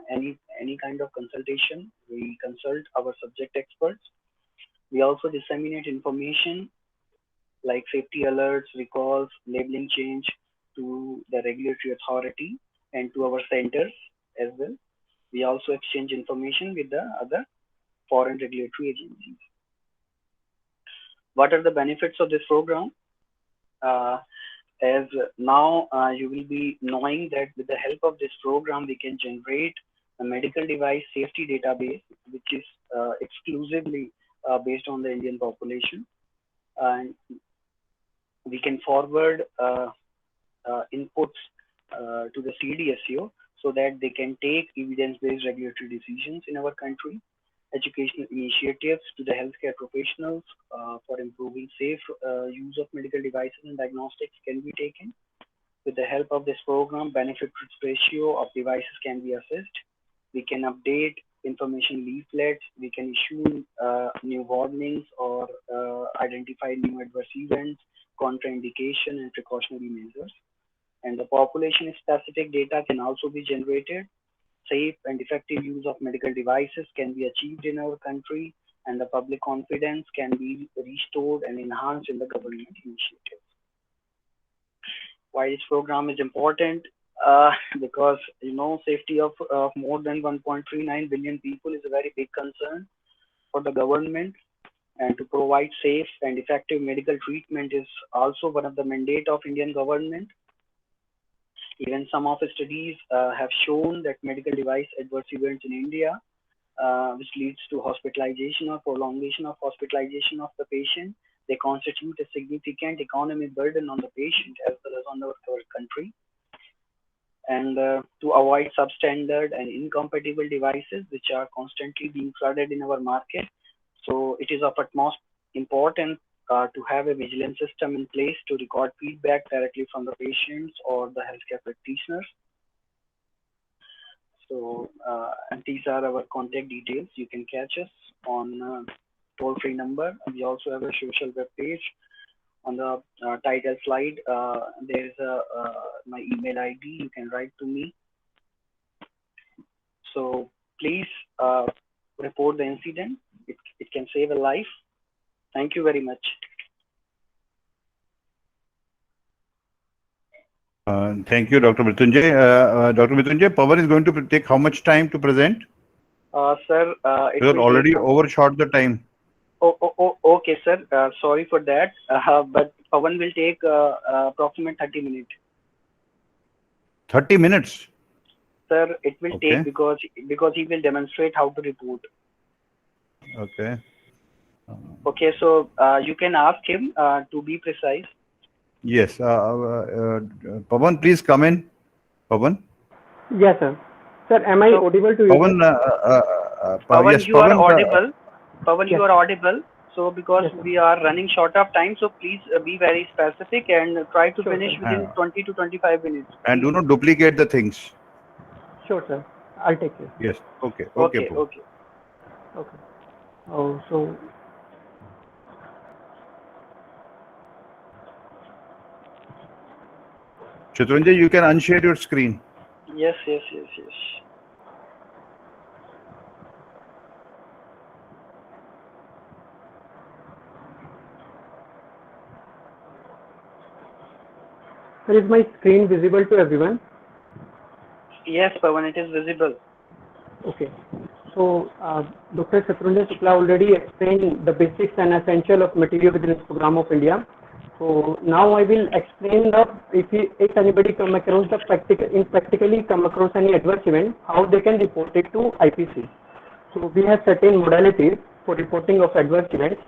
S2: any kind of consultation, we consult our subject experts. We also disseminate information like safety alerts, recalls, labeling change to the regulatory authority and to our centers as well. We also exchange information with the other foreign regulatory agencies. What are the benefits of this program? As now you will be knowing that with the help of this program, we can generate a medical device safety database, which is exclusively based on the Indian population. And we can forward inputs to the CDSCO so that they can take evidence-based regulatory decisions in our country. Educational initiatives to the healthcare professionals for improving safe use of medical devices and diagnostics can be taken. With the help of this program, benefit-risk ratio of devices can be assessed. We can update information leaflets. We can issue new warnings or identify new adverse events, contraindication, and precautionary measures. And the population-specific data can also be generated. Safe and effective use of medical devices can be achieved in our country, and the public confidence can be restored and enhanced in the government initiatives. Why this program is important? Because safety of more than 1.39 billion people is a very big concern for the government, and to provide safe and effective medical treatment is also one of the mandate of Indian government. Even some of the studies have shown that medical device adverse events in India, which leads to hospitalization or prolongation of hospitalization of the patient, they constitute a significant economic burden on the patient as well as on our country. And to avoid substandard and incompatible devices, which are constantly being flooded in our market, so it is of utmost importance to have a vigilance system in place to record feedback directly from the patients or the healthcare practitioners. So, and these are our contact details. You can catch us on toll-free number. We also have a social web page. On the title slide, there is my email ID. You can write to me. So please report the incident. It can save a life. Thank you very much.
S1: Thank you, Dr. Mrityunjay. Dr. Mrityunjay, Pawan is going to take how much time to present?
S2: Sir, it
S1: Because
S2: will
S1: already
S2: take.
S1: overshot the time.
S2: Okay, sir. Sorry for that. But Pawan will take approximate 30 minutes.
S1: 30 minutes.
S2: Sir, it will
S1: Okay.
S2: take because he will demonstrate how to report.
S1: Okay.
S2: Okay, so you can ask him to be precise.
S1: Yes. Pawan, please come in. Pawan.
S6: Yes, sir. Sir, am I
S2: So,
S6: audible to you?
S1: Pawan.
S2: Pawan,
S1: Yes,
S2: you are
S1: Pawan.
S2: audible. Pawan,
S6: Yes,
S2: you are
S6: sir.
S2: audible. So because
S6: Yes, sir.
S2: we are running short of time, so please be very specific and try to
S6: Sure,
S2: finish
S6: sir.
S2: within 20 to 25 minutes.
S1: And do
S2: Please.
S1: not duplicate the things.
S6: Sure, sir. I'll take care.
S1: Yes. Okay. Okay,
S2: Okay,
S1: Pawan.
S2: okay.
S6: Okay. Oh, so
S1: Shatrunjay, you can unshare your screen.
S2: Yes.
S6: sir, is my screen visible to everyone?
S2: Yes, Pawan, it is visible.
S6: Okay. So, Dr. Shatrunjay Shukla already explained the basics and essential of Material Vigilance Program of India. So now I will explain the if anybody come across the practically come across any adverse event, how they can report it to IPC. So we have certain modalities for reporting of adverse events.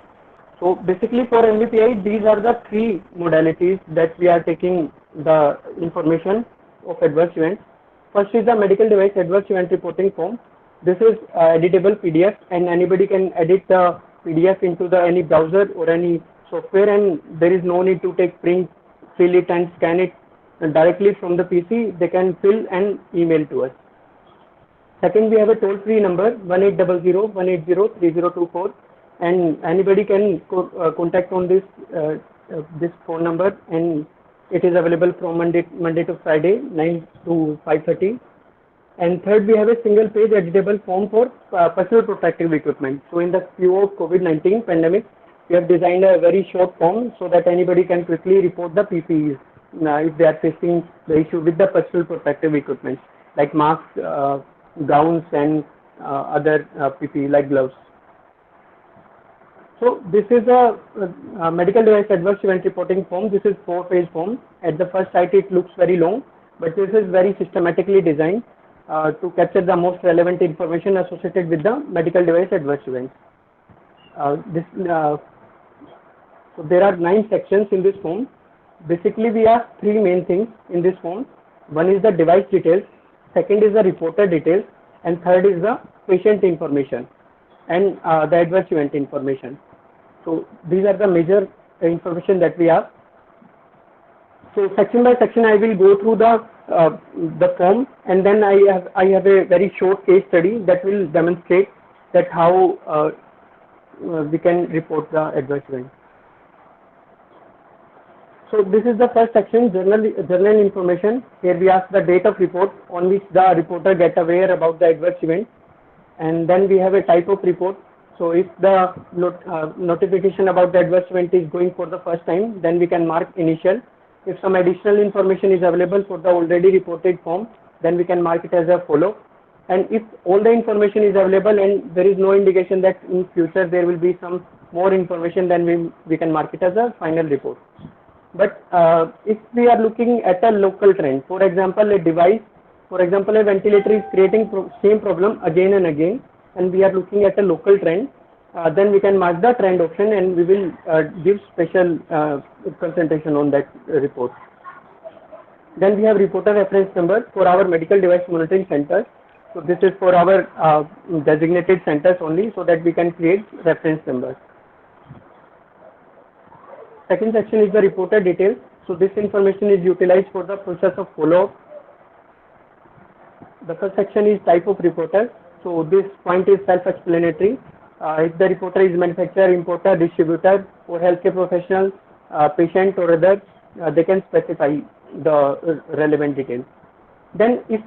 S6: So basically for MVPI, these are the three modalities that we are taking the information of adverse events. First is the medical device adverse event reporting form. This is editable PDF and anybody can edit the PDF into any browser or any software, and there is no need to take print, fill it and scan it directly from the PC. They can fill and email to us. Second, we have a toll-free number 1800-180-3024, and anybody can contact on this phone number, and it is available from Monday to Friday 9 to 5:30. And third, we have a single-page editable form for personal protective equipment. So in the queue of COVID-19 pandemic, we have designed a very short form so that anybody can quickly report the PPEs if they are facing the issue with the personal protective equipment like masks, gowns and other PPE like gloves. So this is a medical device adverse event reporting form. This is 4-page form. At the first sight it looks very long, but this is very systematically designed to capture the most relevant information associated with the medical device adverse events. So there are 9 sections in this form. Basically we have 3 main things in this form. One is the device details, second is the reporter details, and third is the patient information and the adverse event information. So these are the major information that we have. So section by section I will go through the form, and then I have a very short case study that will demonstrate that how we can report the adverse event. So this is the first section, journal information. Here we ask the date of report on which the reporter get aware about the adverse event, and then we have a type of report. So if the notification about the adverse event is going for the first time, then we can mark initial. If some additional information is available for the already reported form, then we can mark it as a follow. And if all the information is available and there is no indication that in future there will be some more information, then we can mark it as a final report. But if we are looking at a local trend, for example, a ventilator is creating same problem again and again, and we are looking at a local trend, then we can mark the trend option and we will give special concentration on that report. Then we have reporter reference number for our medical device monitoring centers. So this is for our designated centers only, so that we can create reference numbers. Second section is the reporter details. So this information is utilized for the process of follow-up. The first section is type of reporter. So this point is self-explanatory. If the reporter is manufacturer, importer, distributor, or healthcare professional, patient or other, they can specify the relevant details. Then if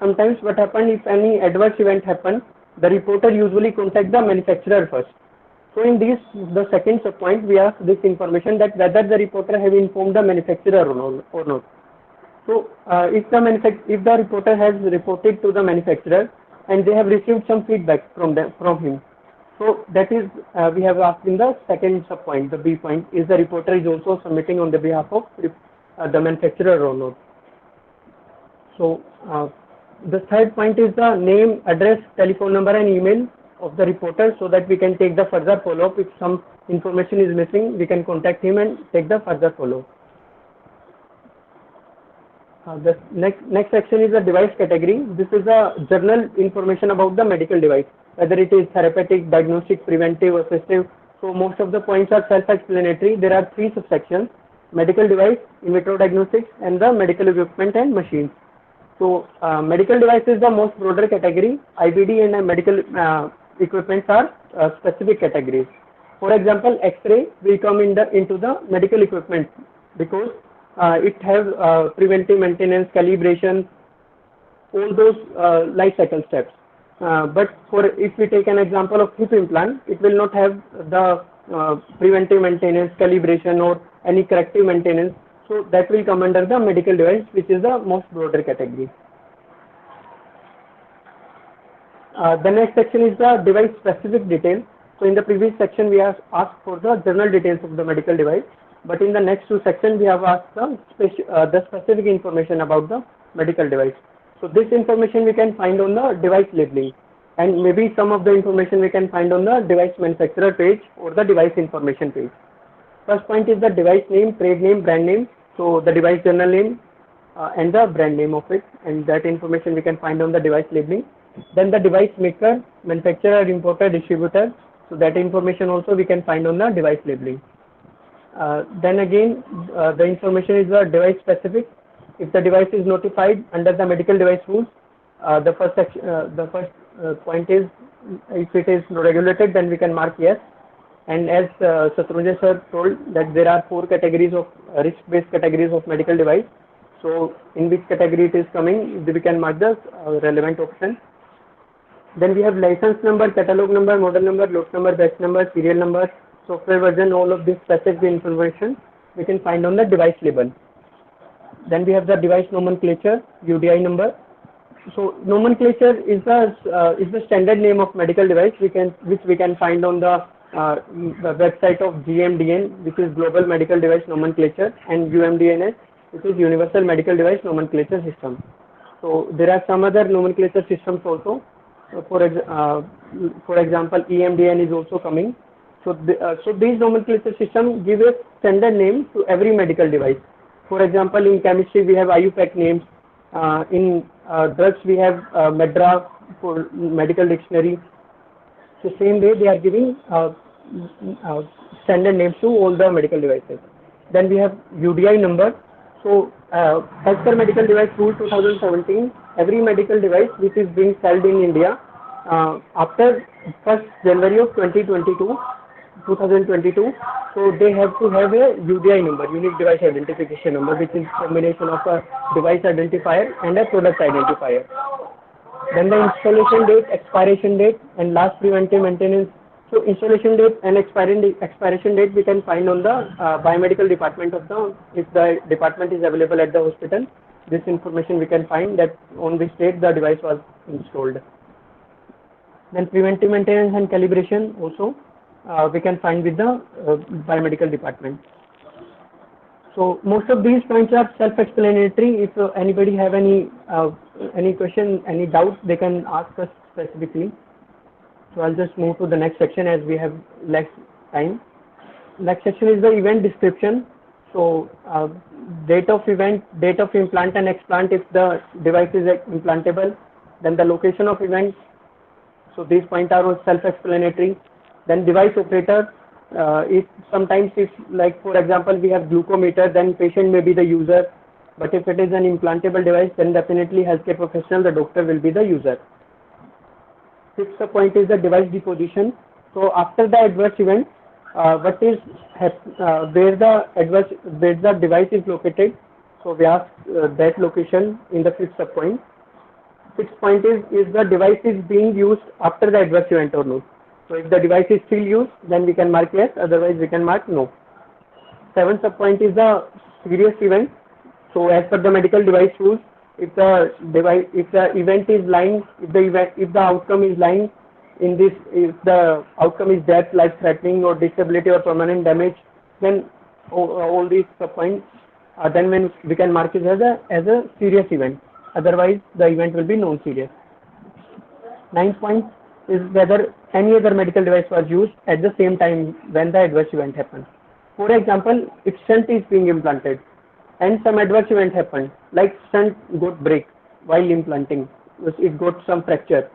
S6: sometimes what happens, if any adverse event happens, the reporter usually contact the manufacturer first. So in this, the second subpoint, we ask this information that whether the reporter have informed the manufacturer or not. So if the reporter has reported to the manufacturer and they have received some feedback from him, so that is we have asked in the second sub point, the B point, is the reporter is also submitting on the behalf of the manufacturer or not. So the third point is the name, address, telephone number and email of the reporter, so that we can take the further follow-up. If some information is missing, we can contact him and take the further follow-up. The next section is the device category. This is the general information about the medical device, whether it is therapeutic, diagnostic, preventive, assistive. So most of the points are self-explanatory. There are 3 subsections: medical device, in vitro diagnostics, and the medical equipment and machines. So medical device is the most broader category. IVD and medical equipments are specific categories. For example, X-ray will come into the medical equipment because it has preventive maintenance, calibration, all those life cycle steps. But if we take an example of hip implant, it will not have the preventive maintenance, calibration, or any corrective maintenance. So that will come under the medical device, which is the most broader category. The next section is the device specific details. So in the previous section we have asked for the general details of the medical device, but in the next 2 sections we have asked the specific information about the medical device. So this information we can find on the device labeling, and maybe some of the information we can find on the device manufacturer page or the device information page. First point is the device name, trade name, brand name. So the device journal name and the brand name of it, and that information we can find on the device labeling. Then the device maker, manufacturer, importer, distributor. So that information also we can find on the device labeling. Then again, the information is the device specific. If the device is notified under the medical device rules, the first point is, if it is regulated, then we can mark yes. And as Shatrunjay sir told, that there are 4 categories of risk-based categories of medical device. So in which category it is coming, we can mark the relevant option. Then we have license number, catalog number, model number, lot number, batch number, serial number, software version. All of this specific information we can find on the device label. Then we have the device nomenclature, UDI number. So nomenclature is the standard name of medical device which we can find on the website of GMDN, which is Global Medical Device Nomenclature, and UMDNS, which is Universal Medical Device Nomenclature System. So there are some other nomenclature systems also. For example, EMDN is also coming. So these nomenclature systems give a standard name to every medical device. For example, in chemistry we have IUPAC names. In drugs we have MEDRA for medical dictionary. So same way they are giving standard names to all the medical devices. Then we have UDI number. So as per Medical Device Rule 2017, every medical device which is being sold in India after 1st January of 2022, so they have to have a UDI number, unique device identification number, which is combination of a device identifier and a product identifier. Then the installation date, expiration date, and last preventive maintenance. So installation date and expiration date we can find on the biomedical department of if the department is available at the hospital. This information we can find that on which date the device was installed. Then preventive maintenance and calibration also we can find with the biomedical department. So most of these points are self-explanatory. If anybody have any question, any doubt, they can ask us specifically. So I'll just move to the next section as we have less time. Next section is the event description. So date of event, date of implant and explant if the device is implantable. Then the location of event. So these points are self-explanatory. Then device operator. If like for example we have glucometer, then patient may be the user. But if it is an implantable device, then definitely healthcare professional, the doctor will be the user. Sixth point is the device deposition. So after the adverse event, where the device is located. So we ask that location in the fifth point. Sixth point is the device is being used after the adverse event or not. So if the device is still used, then we can mark yes, otherwise we can mark no. Seventh point is the serious event. So as per the medical device rules, if the event is lying, if the outcome is lying in this, if the outcome is death, life-threatening, or disability or permanent damage, then all these points, then when we can mark it as a serious event. Otherwise, the event will be non-serious. 9th point is whether any other medical device was used at the same time when the adverse event happened. For example, if stent is being implanted and some adverse event happened, like stent got break while implanting, it got some fracture.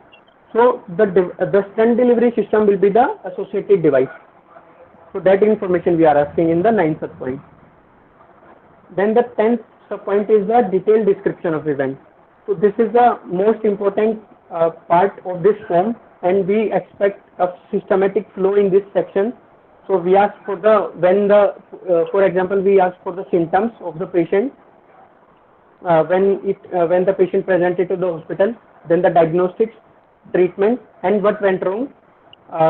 S6: So the stent delivery system will be the associated device. So that information we are asking in the 9th subpoint. Then the 10th subpoint is the detailed description of event. So this is the most important part of this form, and we expect a systematic flow in this section. So we ask for for example, we ask for the symptoms of the patient when the patient presented to the hospital, then the diagnostics, treatment, and what went wrong,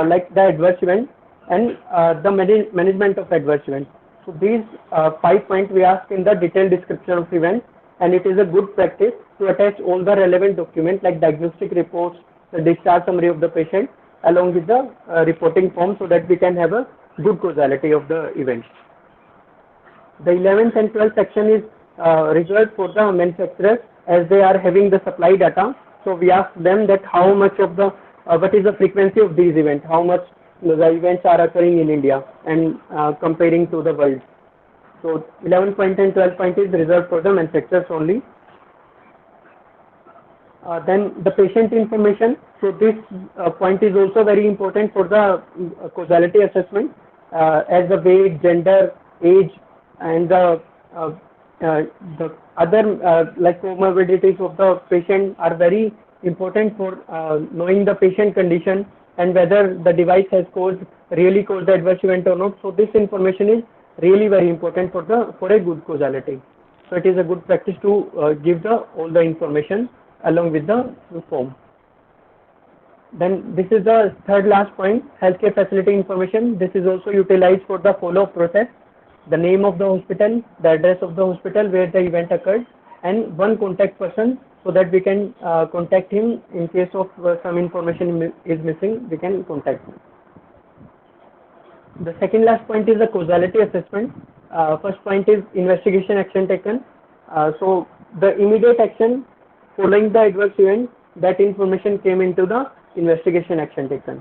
S6: like the adverse event and the management of adverse event. So these 5 points we ask in the detailed description of event, and it is a good practice to attach all the relevant documents like diagnostic reports, the discharge summary of the patient, along with the reporting form, so that we can have a good causality of the event. The 11th and 12th section is reserved for the manufacturers, as they are having the supply data. So we ask them that how much of the what is the frequency of these events, how much the events are occurring in India, and comparing to the world. So 11 point and 12 point is reserved for the manufacturers only. Then the patient information. So this point is also very important for the causality assessment, as the weight, gender, age, and the other like comorbidities of the patient are very important for knowing the patient condition and whether the device has really caused the adverse event or not. So this information is really very important for a good causality. So it is a good practice to give all the information along with the form. Then this is the third last point, healthcare facility information. This is also utilized for the follow-up process. The name of the hospital, the address of the hospital where the event occurred, and one contact person, so that we can contact him in case of some information is missing, we can contact him. The second last point is the causality assessment. First point is investigation action taken. So the immediate action following the adverse event, that information came into the investigation action taken.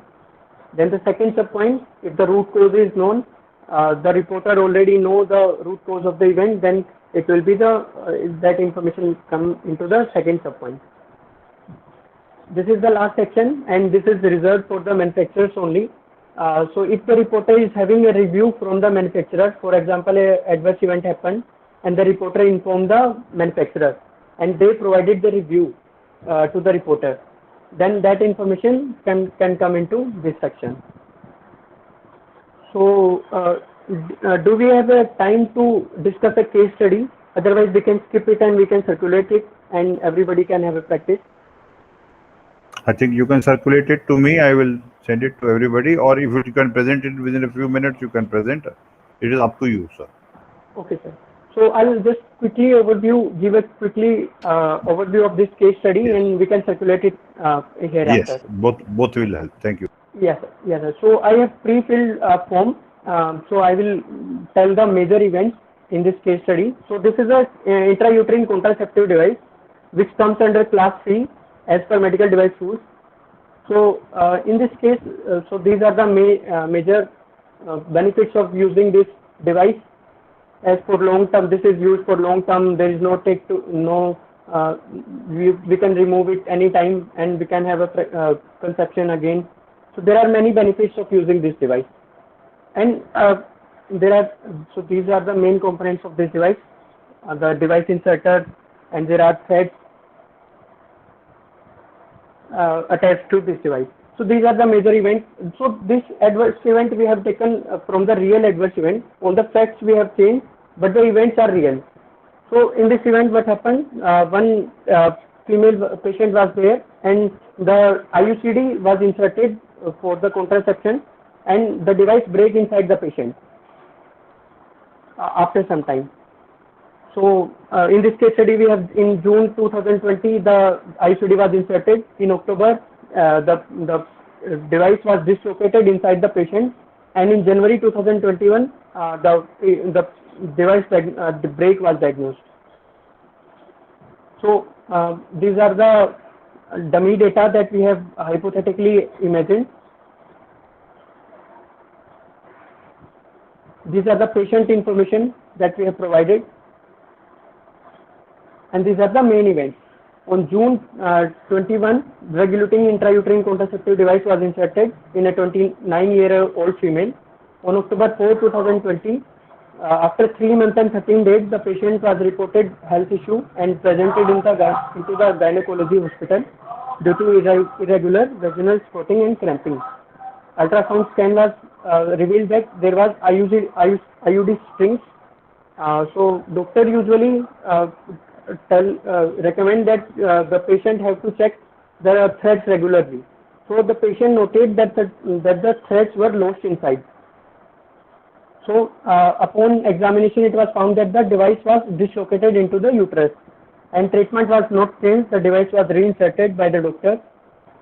S6: Then the second sub point, if the root cause is known, the reporter already know the root cause of the event, then it will be that information come into the second sub point. This is the last section, and this is reserved for the manufacturers only. So if the reporter is having a review from the manufacturer, for example, an adverse event happened and the reporter informed the manufacturer and they provided the review to the reporter, then that information can come into this section. So do we have a time to discuss a case study? Otherwise we can skip it and we can circulate it and everybody can have a practice.
S1: I think you can circulate it to me. I will send it to everybody, or if you can present it within a few minutes, you can present. It is up to you, sir.
S6: Okay, sir. So I will just quickly give a quickly overview of this case study, yes, and we can circulate it hereafter.
S1: Yes, both will help. Thank you.
S6: Yes, sir. Yes, sir. So I have pre-filled form. So I will tell the major events in this case study. So this is a intrauterine contraceptive device which comes under class C as per medical device rules. So in this case, so these are the major benefits of using this device. As for long term, this is used for long term. There is we can remove it anytime and we can have a conception again. So there are many benefits of using this device. And so these are the main components of this device, the device inserter, and there are threads attached to this device. So these are the major events. So this adverse event we have taken from the real adverse event. All the facts we have changed, but the events are real. So in this event, what happened? One female patient was there, and the IUCD was inserted for the contraception, and the device break inside the patient after some time. So in this case study, we have in June 2020 the ICD was inserted. In October, the device was dislocated inside the patient, and in January 2021, the device the break was diagnosed. So these are the dummy data that we have hypothetically imagined. These are the patient information that we have provided, and these are the main events. On June 21, drug-eluting intrauterine contraceptive device was inserted in a 29-year-old female. On October 4, 2020, after 3 months and 13 days, the patient was reported health issue and presented into the gynecology hospital due to irregular vaginal spotting and cramping. Ultrasound scan was revealed that there was IUD strings. So doctor usually recommend that the patient have to check the threads regularly. So the patient noted that the threads were lost inside. So upon examination, it was found that the device was dislocated into the uterus, and treatment was not changed. The device was reinserted by the doctor.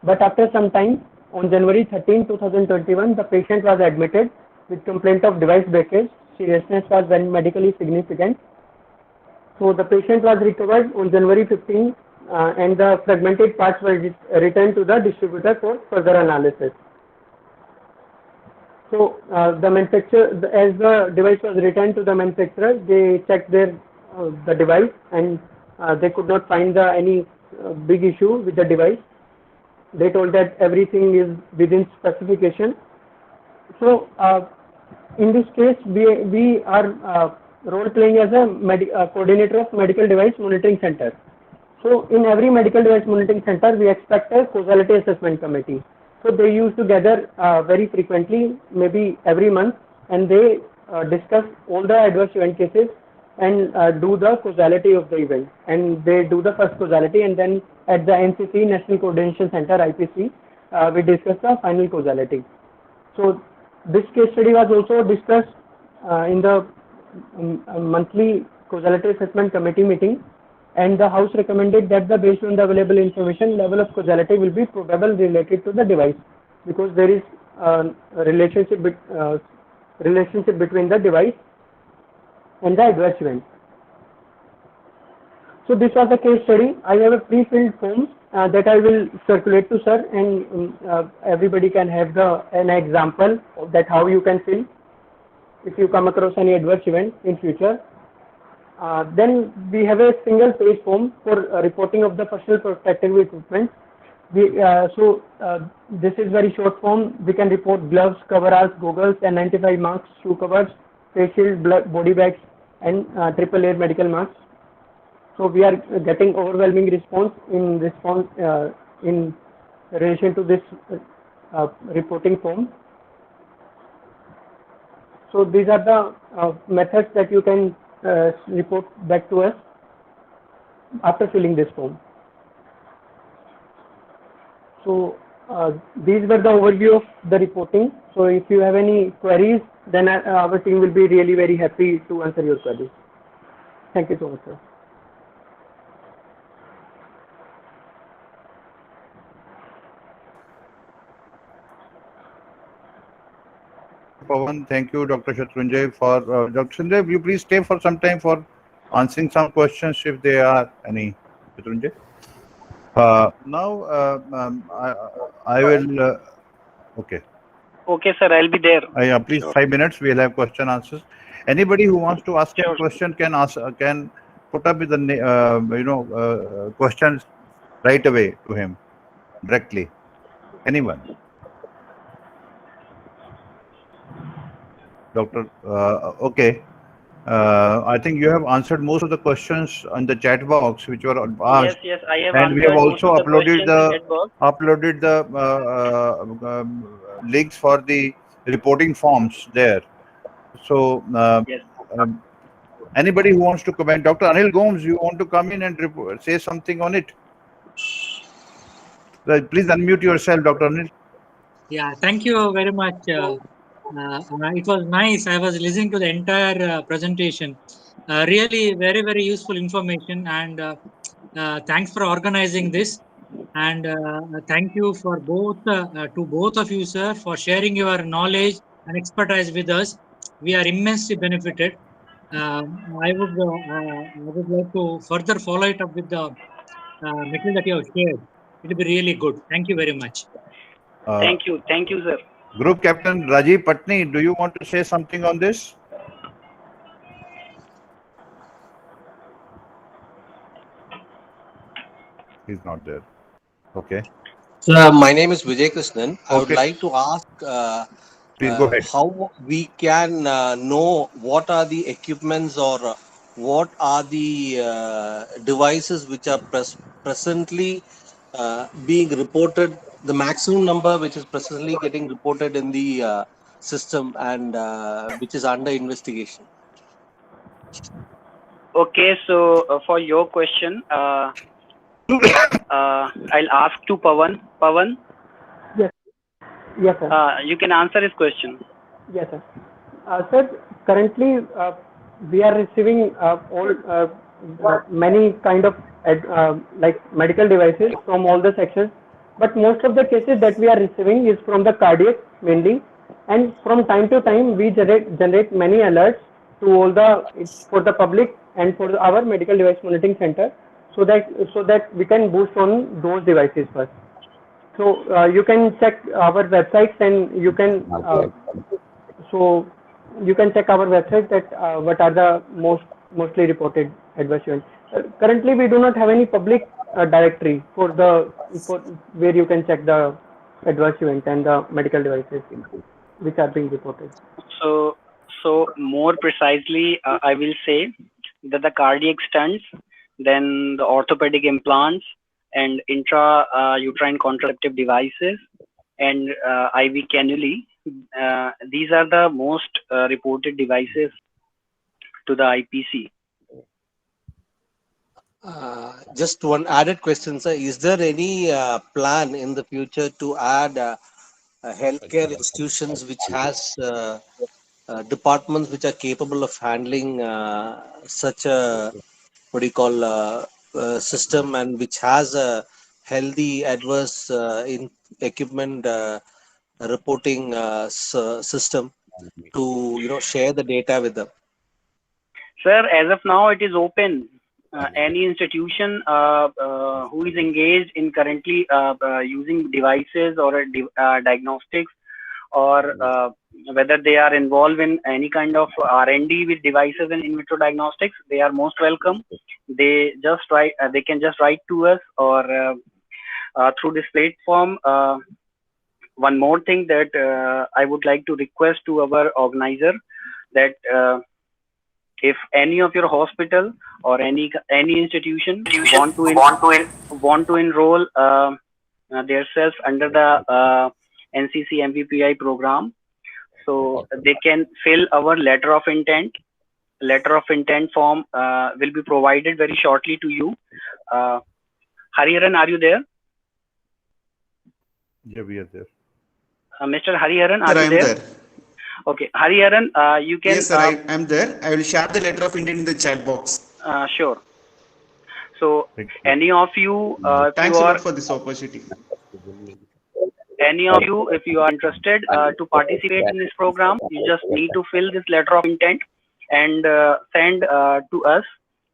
S6: But after some time, on January 13, 2021, the patient was admitted with complaint of device breakage. Seriousness was very medically significant. So the patient was recovered on January 15, and the fragmented parts were returned to the distributor for further analysis. So the manufacturer, as the device was returned to the manufacturer, they checked the device, and they could not find any big issue with the device. They told that everything is within specification. So in this case, we are role playing as a coordinator of medical device monitoring center. So in every medical device monitoring center, we expect a causality assessment committee. So they used to gather very frequently, maybe every month, and they discuss all the adverse event cases and do the causality of the event. And they do the first causality, and then at the NCC, National Coordination Center, IPC, we discuss the final causality. So this case study was also discussed in the monthly causality assessment committee meeting, and the House recommended that based on the available information, level of causality will be probable related to the device, because there is a relationship between the device and the adverse event. So this was the case study. I have a pre-filled form that I will circulate to sir, and everybody can have an example of that how you can fill if you come across any adverse event in future. Then we have a single page form for reporting of the personal protective equipment. This is very short form. We can report gloves, coveralls, goggles, N95 masks, shoe covers, face shield, body bags, and triple layer medical masks. So we are getting overwhelming response in relation to this reporting form. So these are the methods that you can report back to us after filling this form. So these were the overview of the reporting. So if you have any queries, then our team will be really very happy to answer your queries. Thank you so much, sir.
S1: Pawan, thank you, Dr. Shatrunjay. For Dr. Shatrunjay, will you please stay for some time for answering some questions if there are any, Shatrunjay? Now, I will. Okay.
S2: Okay, sir, I'll be there.
S1: Yeah, please, sure. 5 minutes. We'll have question answers. Anybody who wants to ask a question can put up with the questions right away to him directly. Anyone? Doctor, okay. I think you have answered most of the questions on the chat box which were asked.
S2: Yes, I have.
S1: And we have also uploaded the links for the reporting forms there. So,
S2: yes.
S1: Anybody who wants to comment, Dr. Anil Gomes, you want to come in and say something on it? Please unmute yourself, Dr. Anil.
S7: Yeah, thank you very much. It was nice. I was listening to the entire presentation. Really very, very useful information, and thanks for organizing this. And thank you for to both of you, sir, for sharing your knowledge and expertise with us. We are immensely benefited. I would like to further follow it up with the material that you have shared. It will be really good. Thank you very much.
S2: Thank you, sir.
S1: Group Captain Rajiv Patni, do you want to say something on this? He's not there. Okay.
S8: So, my name is Vijay Krishnan. I would
S1: Okay.
S8: like to ask
S1: Please go ahead.
S8: how we can know what are the equipments or what are the devices which are presently being reported, the maximum number which is presently getting reported in the system and which is under investigation.
S2: Okay, so for your question, I'll ask to Pawan. Pawan,
S6: Yes, sir.
S2: you can answer his question.
S6: Yes, sir. Sir, currently we are receiving many kind of like medical devices from all the sections, but most of the cases that we are receiving is from the cardiac mainly, and from time to time we generate many alerts to all for the public and for our medical device monitoring center, so that we can boost on those devices first. So you can check our websites, and you can check our website that what are the mostly reported adverse events. Currently, we do not have any public directory for where you can check the adverse event and the medical devices which are being reported.
S2: So more precisely, I will say that the cardiac stents, then the orthopedic implants, and intrauterine contraceptive devices, and IV cannulae. These are the most reported devices to the IPC.
S8: Just one added question, sir. Is there any plan in the future to add healthcare institutions which has departments which are capable of handling such a system, and which has a healthy adverse in equipment reporting system to share the data with them?
S2: Sir, as of now, it is open. Any institution who is engaged in currently using devices or diagnostics, or whether they are involved in any kind of R&D with devices and in vitro diagnostics, they are most welcome. They can just write to us, or through this platform. One more thing that I would like to request to our organizer, that if any of your hospital or any institution want to enroll themselves under the NCC MVPI program, so they can fill our letter of intent. Letter of intent form will be provided very shortly to you. Hariharan, are you there?
S1: Yeah, we are there.
S2: Mr. Hariharan, are you there? Okay, Hariharan, you can.
S9: Yes, sir, I am there. I will share the letter of intent in the chat box.
S2: Sure. So, any of you,
S9: thanks a lot for this opportunity.
S2: Any of you, if you are interested to participate in this program, you just need to fill this letter of intent and send to us.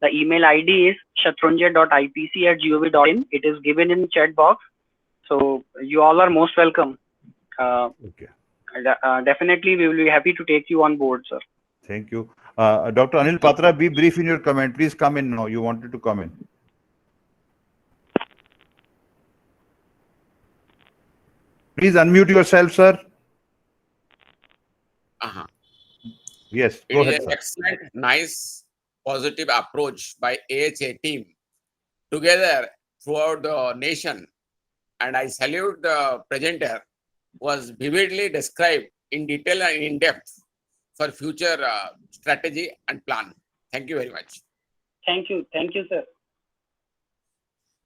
S2: The email ID is shatrunjay.ipc@gov.in. It is given in chat box. So you all are most welcome.
S1: Okay.
S2: Definitely, we will be happy to take you on board, sir.
S1: Thank you. Dr. Anil Patra, be brief in your comment. Please come in now. You wanted to come in. Please unmute yourself, sir. Yes, go ahead,
S10: It is an excellent, nice, positive approach by AHA team together throughout the nation. And I salute the presenter who was vividly described in detail and in depth for future strategy and plan. Thank you very much.
S2: Thank you, sir.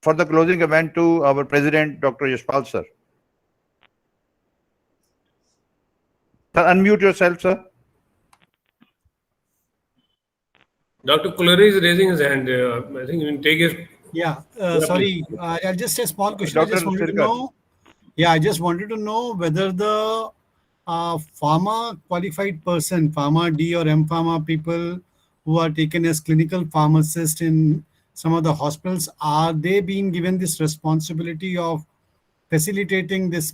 S1: For the closing event to our president, Dr. Yashpal, sir. Sir, unmute yourself, sir.
S4: Dr. Kulleri is raising his hand. I think you can take his.
S11: Yeah,
S4: Yeah,
S11: sorry. I'll just a small question. I just
S1: Dr.
S11: wanted to
S1: Sirkar.
S11: know. Yeah, I just wanted to know whether the pharma qualified person, pharma D or M pharma people who are taken as clinical pharmacists in some of the hospitals, are they being given this responsibility of facilitating this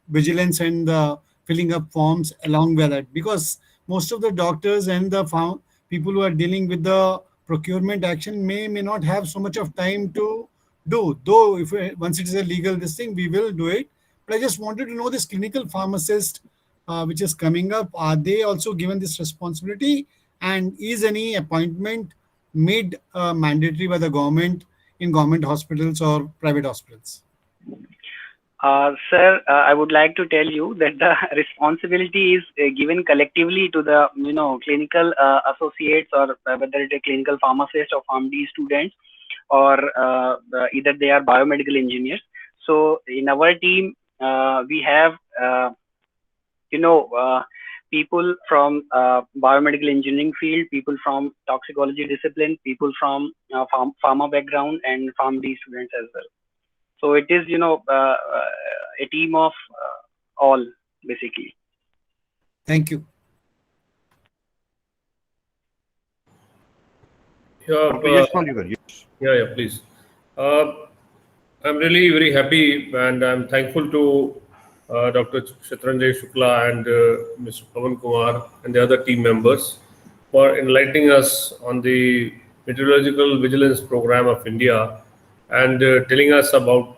S11: vigilance and filling up forms along with it? Because most of the doctors and the people who are dealing with the procurement action may not have so much of time to do, though if once it is a legal this thing we will do it. But I just wanted to know, this clinical pharmacist which is coming up, are they also given this responsibility, and is any appointment made mandatory by the government in government hospitals or private hospitals?
S2: Sir, I would like to tell you that the responsibility is given collectively to the clinical associates, or whether it is clinical pharmacist or PharmD students, or either they are biomedical engineers. So in our team, we have people from biomedical engineering field, people from toxicology discipline, people from pharma background, and PharmD students as well. So it is, a team of all, basically.
S11: Thank you.
S4: Yeah, yeah, please. I'm really very happy, and I'm thankful to Dr. Shatranjay Shukla and Mr. Pawan Kumar and the other team members for enlightening us on the Meteorological Vigilance Program of India, and telling us about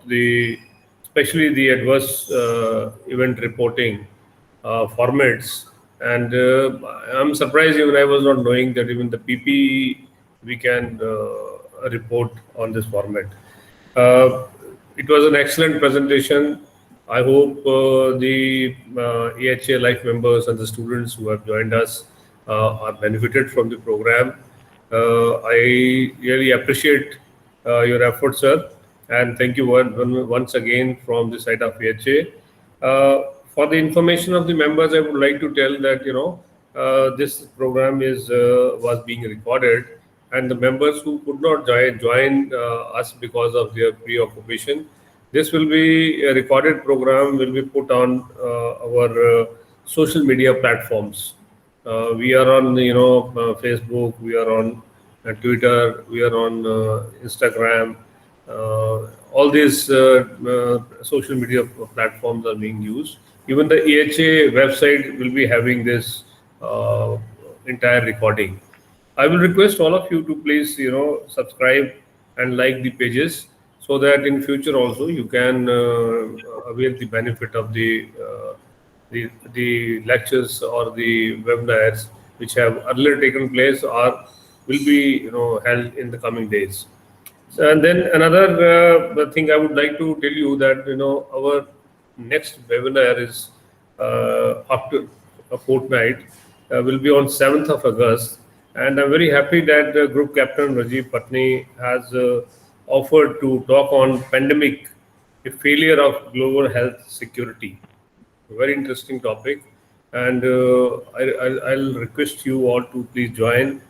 S4: especially the adverse event reporting formats. And I'm surprised, even I was not knowing that even the PPE we can report on this format. It was an excellent presentation. I hope the AHA Life members and the students who have joined us are benefited from the program. I really appreciate your efforts, sir, and thank you once again from the side of AHA. For the information of the members, I would like to tell that this program was being recorded, and the members who could not join us because of their preoccupation, this will be a recorded program, will be put on our social media platforms. We are on Facebook, we are on Twitter, we are on Instagram. All these social media platforms are being used. Even the AHA website will be having this entire recording. I will request all of you to please subscribe and like the pages, so that in future also you can avail the benefit of the lectures or the webinars which have earlier taken place or will be held in the coming days. So, and then another thing I would like to tell you that our next webinar is after a fortnight, will be on 7th of August, and I'm very happy that Group Captain Rajiv Patni has offered to talk on pandemic, a failure of global health security. A very interesting topic, and I'll request you all to please join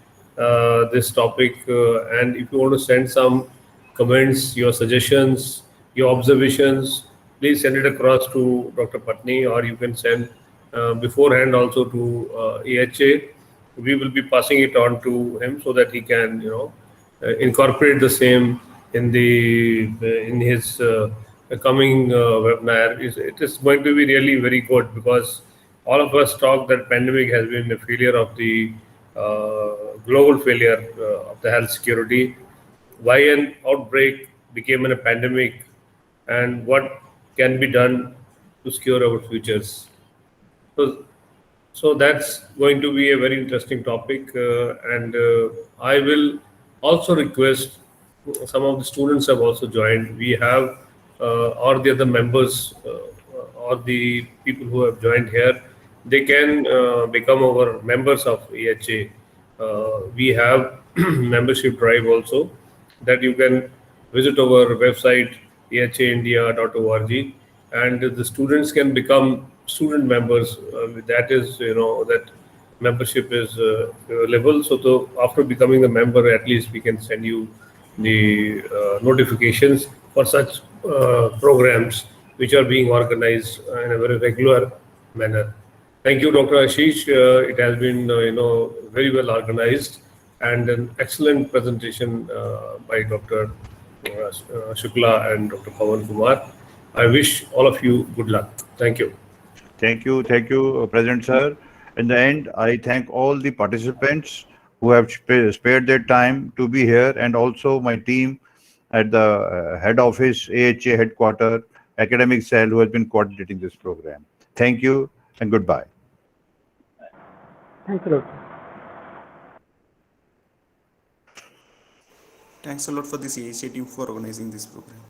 S4: this topic, and if you want to send some comments, your suggestions, your observations, please send it across to Dr. Patni, or you can send beforehand also to AHA. We will be passing it on to him so that he can incorporate the same in his coming webinar. It is going to be really very good, because all of us talk that pandemic has been a failure of the global failure of the health security. Why an outbreak became a pandemic, and what can be done to secure our futures. So that's going to be a very interesting topic, and I will also request, some of the students have also joined. We have or the other members or the people who have joined here, they can become our members of AHA. We have membership drive also, that you can visit our website ahaindia.org, and the students can become student members. That is, that membership is available. So after becoming a member, at least we can send you the notifications for such programs which are being organized in a very regular manner. Thank you, Dr. Ashish. It has been, very well organized and an excellent presentation by Dr. Shukla and Dr. Pawan Kumar. I wish all of you good luck. Thank you.
S1: Thank you, President Sir. In the end, I thank all the participants who have spared their time to be here, and also my team at the head office, AHA headquarter, academic cell, who has been coordinating this program. Thank you and goodbye.
S6: Thanks a lot.
S9: Thanks a lot for this AHA team for organizing this program.